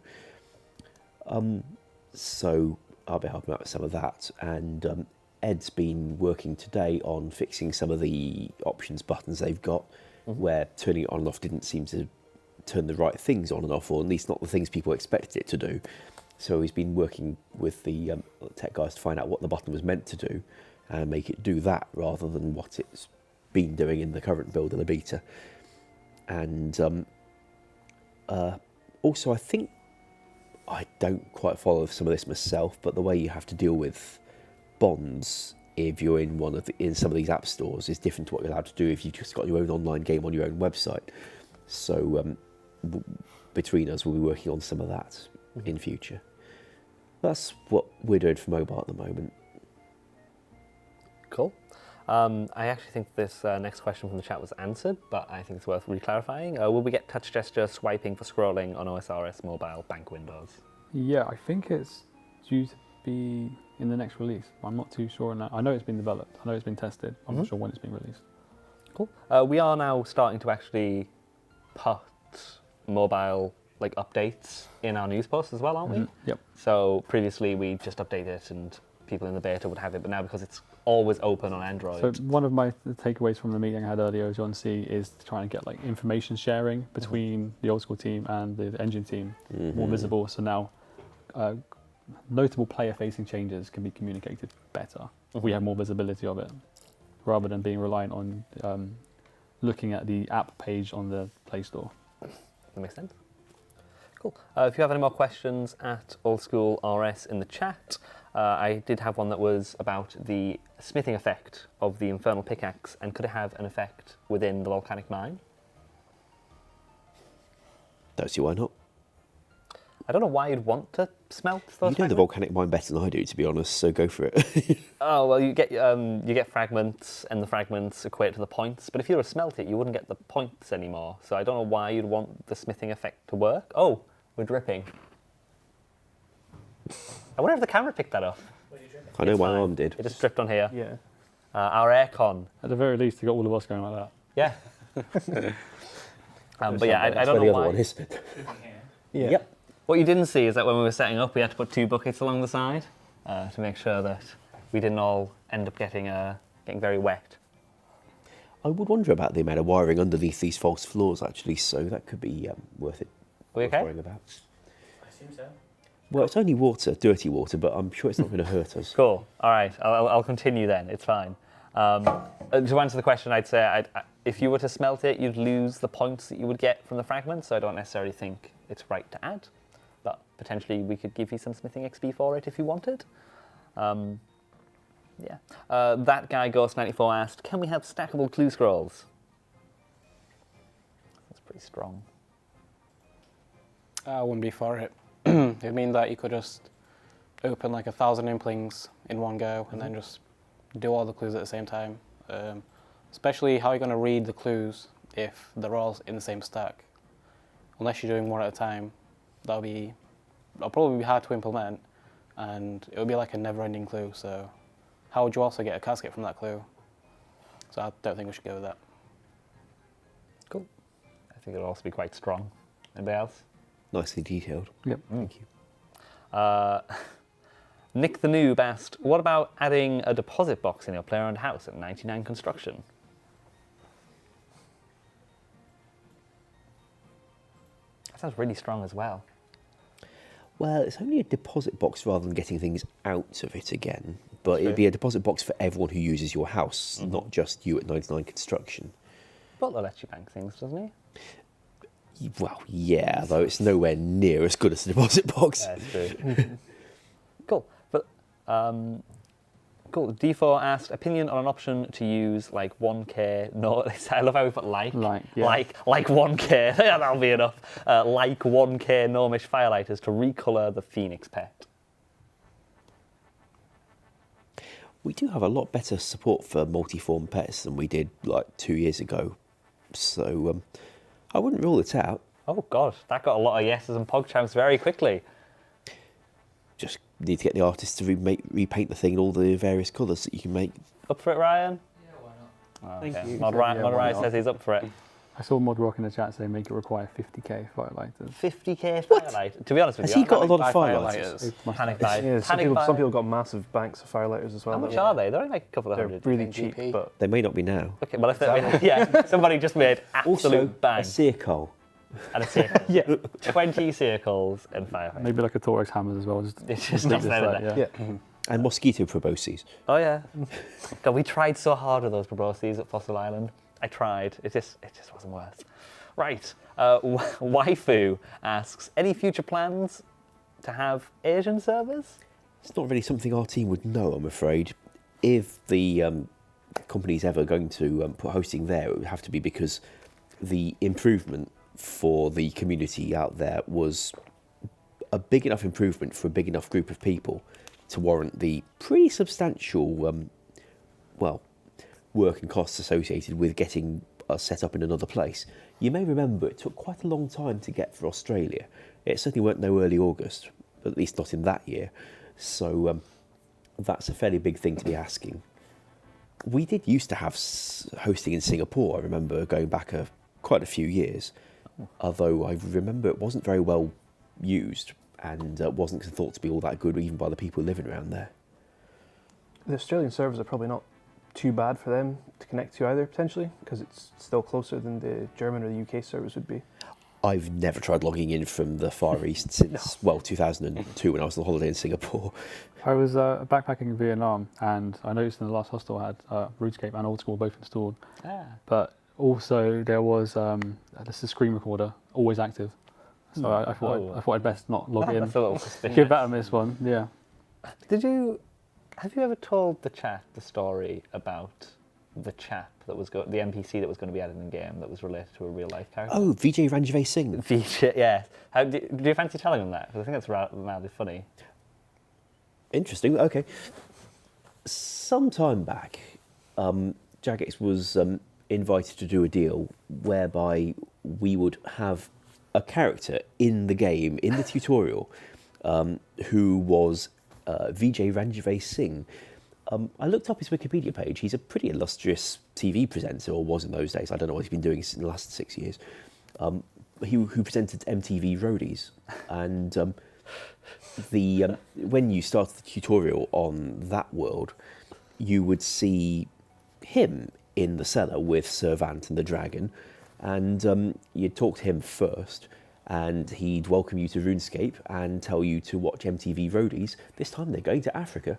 So I'll be helping out with some of that, and Ed's been working today on fixing some of the options buttons they've got, where turning it on and off didn't seem to turn the right things on and off, or at least not the things people expected it to do. So he's been working with the tech guys to find out what the button was meant to do and make it do that rather than what it's been doing in the current build of the beta. And also, I think, I don't quite follow some of this myself, but the way you have to deal with bonds if you're in some of these app stores is different to what you're allowed to do if you've just got your own online game on your own website. So between us, we'll be working on some of that in future. That's what we're doing for mobile at the moment. Cool. I actually think this next question from the chat was answered, but I think it's worth re-clarifying. Will we get touch gesture swiping for scrolling on OSRS mobile bank windows? Yeah, I think it's due to be in the next release. I'm not too sure on that. I know it's been developed. I know it's been tested. I'm not sure when it's been released. Cool. We are now starting to actually put mobile updates in our news posts as well, aren't we? Yep. So previously we just updated it and people in the beta would have it, but now because it's always open on Android. So one of my takeaways from the meeting I had earlier, John C, is to try and get information sharing between the Old School team and the engine team more visible. So now notable player-facing changes can be communicated better. We have more visibility of it, rather than being reliant on looking at the app page on the Play Store. That makes sense. Cool. If you have any more questions at Old School RS in the chat, I did have one that was about the smithing effect of the Infernal pickaxe, and could it have an effect within the volcanic mine? Don't see why not. I don't know why you'd want to smelt those. You know the volcanic mine better than I do, to be honest, so go for it. Oh, well, you get fragments, and the fragments equate to the points, but if you were to smelt it, you wouldn't get the points anymore, so I don't know why you'd want the smithing effect to work. Oh, we're dripping. I wonder if the camera picked that up. I know It's my fine. arm did. It just dripped on here. Yeah. Our aircon. At the very least, they got all of us going like that. Yeah. But yeah, I That's don't where know the other why. one is. Yeah. Yep. What you didn't see is that when we were setting up, we had to put 2 buckets along the side to make sure that we didn't all end up getting very wet. I would wonder about the amount of wiring underneath these false floors, actually, so that could be worth it. Are we okay? Worrying about. I assume so. Well, it's only water, dirty water, but I'm sure it's not going to hurt us. Cool. All right. I'll continue then. It's fine. To answer the question, I'd say if you were to smelt it, you'd lose the points that you would get from the fragments, so I don't necessarily think it's right to add. But potentially we could give you some smithing XP for it if you wanted. Yeah. That guy, Ghost94, asked, can we have stackable clue scrolls? That's pretty strong. I wouldn't be for it. It would mean that you could just open 1,000 implings in one go and then just do all the clues at the same time. Especially how you're going to read the clues if they're all in the same stack. Unless you're doing one at a time, that'll probably be hard to implement, and it would be like a never-ending clue. So how would you also get a casket from that clue? So I don't think we should go with that. Cool. I think it'll also be quite strong. Anybody else? Nicely detailed. Yep. Thank you. Nick the Noob asked, what about adding a deposit box in your player-owned house at 99 construction? That sounds really strong as well. Well, it's only a deposit box rather than getting things out of it again. But True. it'd be a deposit box for everyone who uses your house, not just you at 99 construction. Butler lets you bank things, doesn't he? Well, yeah, though it's nowhere near as good as a deposit box. That's true. Cool. But cool. D4 asked opinion on an option to use like 1k. No, I love how we put like 1k. Yeah, that'll be enough. Like 1k gnomish firelighters to recolor the Phoenix pet. We do have a lot better support for multi-form pets than we did like 2 years ago. So I wouldn't rule it out. Oh god, that got a lot of yeses and pogchamps very quickly. Just need to get the artists to repaint the thing in all the various colours that you can make. Up for it, Ryan? Yeah, why not? Thank you. Mod Yeah, why Ryan not? says he's up for it. I saw Mod Rock in the chat say make it require 50k firelighters. 50k What? firelight. To be honest with Has you, he got a lot of Buy firelighters? Panic buy. Yeah, Panic buy. some people got massive banks of firelighters as well. How much though. are they? They're only like a couple of They're hundred. really NGP. cheap, but They may not be now. Okay, well, if yeah, somebody just made absolute Also, bang a sear coal. and a circle. yeah, 20 circles and firefight. Maybe like a Torex hammers as well. Just It's just leave not this there. like, yeah. And mosquito proboscis. Oh yeah. God, we tried so hard with those proboscis at Fossil Island. I tried. It just wasn't worth. Right. Waifu asks, any future plans to have Asian servers? It's not really something our team would know, I'm afraid. If the company's ever going to put hosting there, it would have to be because the improvement for the community out there was a big enough improvement for a big enough group of people to warrant the pretty substantial, work and costs associated with getting us set up in another place. You may remember it took quite a long time to get for Australia. It certainly weren't no early August, at least not in that year. So that's a fairly big thing to be asking. We did used to have hosting in Singapore, I remember, going back quite a few years, although I remember it wasn't very well used and wasn't thought to be all that good even by the people living around there. The Australian servers are probably not too bad for them to connect to either, potentially, because it's still closer than the German or the UK servers would be. I've never tried logging in from the Far East since, 2002 when I was on holiday in Singapore. I was backpacking in Vietnam, and I noticed in the last hostel I had RuneScape and Old School both installed. Ah. But also there was this is a screen recorder always active. So I thought I'd best not log in. That's a little suspicious. Give that a miss one. Yeah. Have you ever told the chat the story about the chap that was the NPC that was going to be added in game that was related to a real life character? Oh, Vijay Ranjivay Singh. Feature, yeah. Do you fancy telling them that? Because I think that's rather funny. Interesting, okay. Some time back, Jagex was invited to do a deal whereby we would have a character in the game, in the tutorial, who was Vijay Ranjivay Singh. I looked up his Wikipedia page. He's a pretty illustrious TV presenter, or was in those days. I don't know what he's been doing in the last 6 years. Who presented MTV Roadies. And when you started the tutorial on that world, you would see him in the cellar with Servant and the dragon, and you'd talk to him first, and he'd welcome you to RuneScape and tell you to watch MTV Roadies. This time they're going to Africa,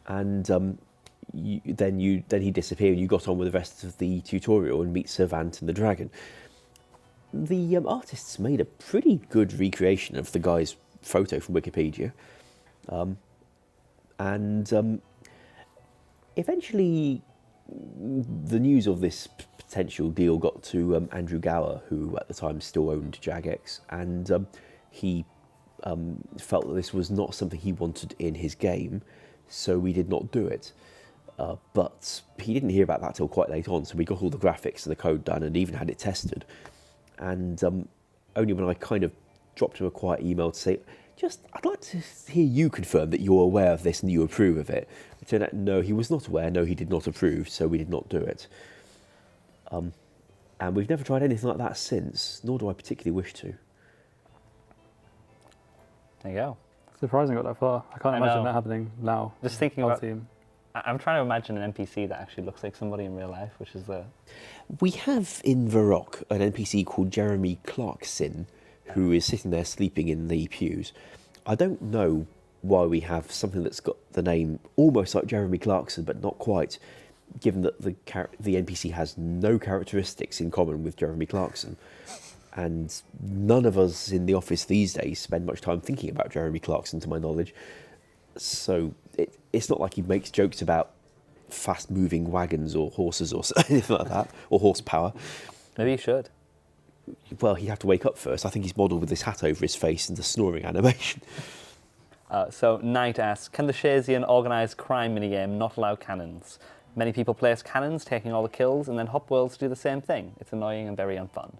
and then he'd disappear, and you got on with the rest of the tutorial and meet Servant and the dragon. The artists made a pretty good recreation of the guy's photo from Wikipedia, and eventually the news of this potential deal got to Andrew Gower, who at the time still owned Jagex, and he felt that this was not something he wanted in his game, so we did not do it. But he didn't hear about that till quite late on, so we got all the graphics and the code done and even had it tested. And only when I kind of dropped him a quiet email to say, I'd like to hear you confirm that you're aware of this and you approve of it, It turned out, no, he was not aware, no, he did not approve, so we did not do it. And we've never tried anything like that since, nor do I particularly wish to. There you go. Surprising got that far. I can't imagine that happening now. Just thinking our about team. I'm trying to imagine an NPC that actually looks like somebody in real life, which is the... We have in Verac an NPC called Jeremy Clarkson, who is sitting there sleeping in the pews. I don't know why we have something that's got the name almost like Jeremy Clarkson, but not quite, given that the NPC has no characteristics in common with Jeremy Clarkson. And none of us in the office these days spend much time thinking about Jeremy Clarkson, to my knowledge. So it's not like he makes jokes about fast-moving wagons or horses or anything like that, or horsepower. Maybe you should. Well, he'd have to wake up first. I think he's modelled with this hat over his face and the snoring animation. So Knight asks, can the Shazian organised crime minigame not allow cannons? Many people place cannons, taking all the kills, and then hop worlds do the same thing. It's annoying and very unfun.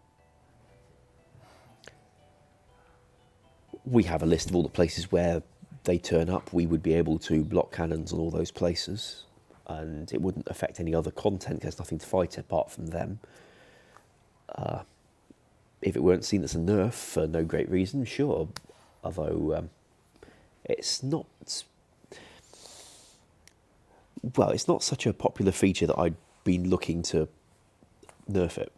We have a list of all the places where they turn up. We would be able to block cannons on all those places, and it wouldn't affect any other content. There's nothing to fight apart from them. If it weren't seen as a nerf for no great reason, sure. Although it's not... Well, it's not such a popular feature that I'd been looking to nerf it.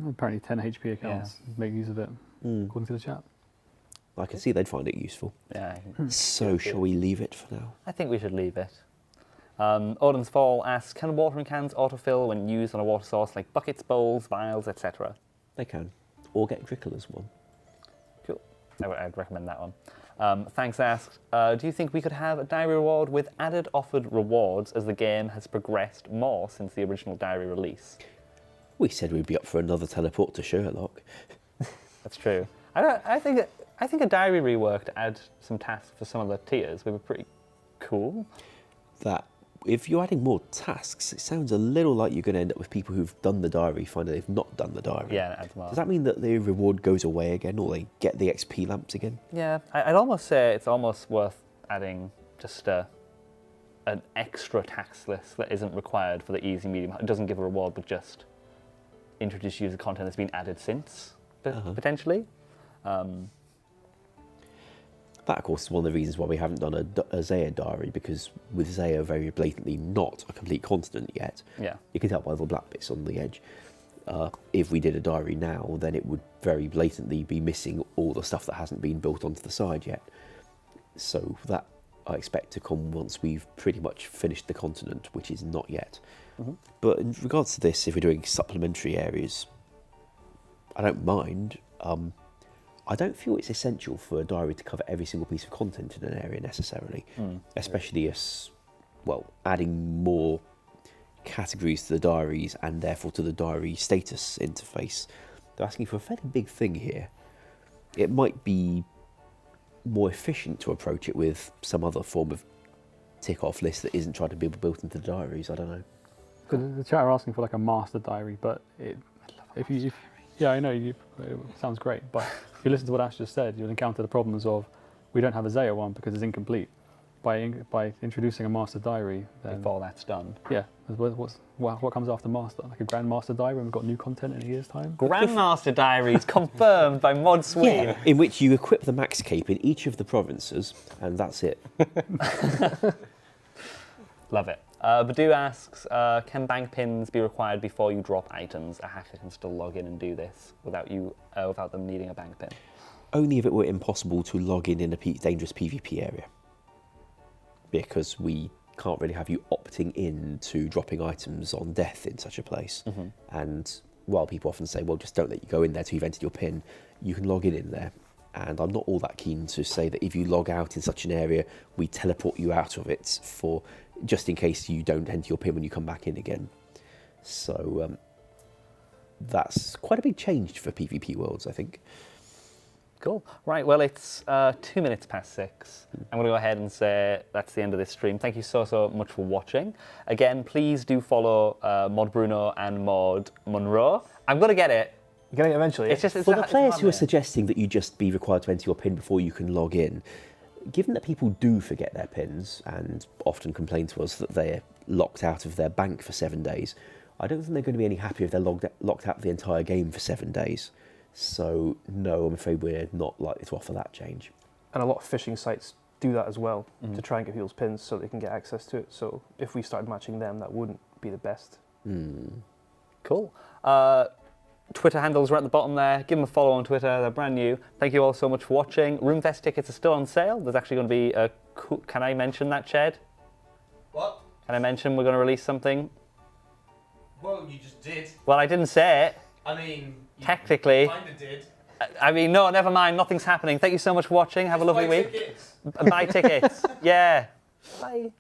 Apparently 10 HP accounts make use of it, according to the chat. I can see they'd find it useful. Yeah. So shall we leave it for now? I think we should leave it. Odin's Fall asks, can watering cans autofill when used on a water source like buckets, bowls, vials, etc.? They can. Or get Drickle as one. Cool. I'd recommend that one. Thanks asks, do you think we could have a diary reward with added offered rewards as the game has progressed more since the original diary release? We said we'd be up for another teleport to Sherlock. That's true. I think a diary rework to add some tasks for some of the tiers would be pretty cool. That if you're adding more tasks, it sounds a little like you're going to end up with people who've done the diary find that they've not done the diary. Yeah, adds more. Does that mean that the reward goes away again, or they get the XP lamps again? Yeah, I'd almost say it's almost worth adding just an extra task list that isn't required for the easy, medium. It doesn't give a reward, but just introduce user content that's been added since, potentially. That, of course, is one of the reasons why we haven't done a Zaya diary, because with Zaya very blatantly not a complete continent yet, you can tell by the black bits on the edge. If we did a diary now, then it would very blatantly be missing all the stuff that hasn't been built onto the side yet. So that I expect to come once we've pretty much finished the continent, which is not yet. But in regards to this, if we're doing supplementary areas, I don't mind. I don't feel it's essential for a diary to cover every single piece of content in an area necessarily, especially as, well, adding more categories to the diaries and therefore to the diary status interface. They're asking for a fairly big thing here. It might be more efficient to approach it with some other form of tick-off list that isn't trying to be built into the diaries. I don't know. Because the chat are asking for like a master diary, but yeah, I know, it sounds great, but if you listen to what Ash just said, you'll encounter the problems of we don't have a Zaya one because it's incomplete. By introducing a master diary, then before that's done. Yeah, what comes after master? Like a grandmaster diary when we've got new content in a year's time? Grandmaster diaries confirmed by Mod Swing. Yeah, in which you equip the max cape in each of the provinces, and that's it. Love it. Badu asks, can bank pins be required before you drop items? A hacker can still log in and do this without them needing a bank pin. Only if it were impossible to log in a dangerous PvP area. Because we can't really have you opting in to dropping items on death in such a place. And while people often say, well, just don't let you go in there till you've entered your pin, you can log in there. And I'm not all that keen to say that if you log out in such an area, we teleport you out of it for just in case you don't enter your pin when you come back in again. So that's quite a big change for PvP worlds, I think. Cool. Right, well, it's 2 minutes past 6. I'm going to go ahead and say that's the end of this stream. Thank you so much for watching. Again, please do follow Mod Bruno and Mod Monroe. I'm going to get it. You're getting it eventually. For the players who are suggesting that you just be required to enter your pin before you can log in, given that people do forget their pins and often complain to us that they're locked out of their bank for 7 days, I don't think they're going to be any happier if they're locked out of the entire game for 7 days. So no, I'm afraid we're not likely to offer that change. And a lot of phishing sites do that as well, to try and get people's pins so they can get access to it. So if we started matching them, that wouldn't be the best. Cool. Twitter handles are at the bottom there. Give them a follow on Twitter. They're brand new. Thank you all so much for watching. RuneFest tickets are still on sale. There's actually going to be a... Can I mention that, Ched? What? Can I mention we're going to release something? Well, you just did. Well, I didn't say it. I mean, you technically. Kinda did. I mean, no, never mind. Nothing's happening. Thank you so much for watching. Have a lovely week. Tickets. Buy tickets. Yeah. Bye.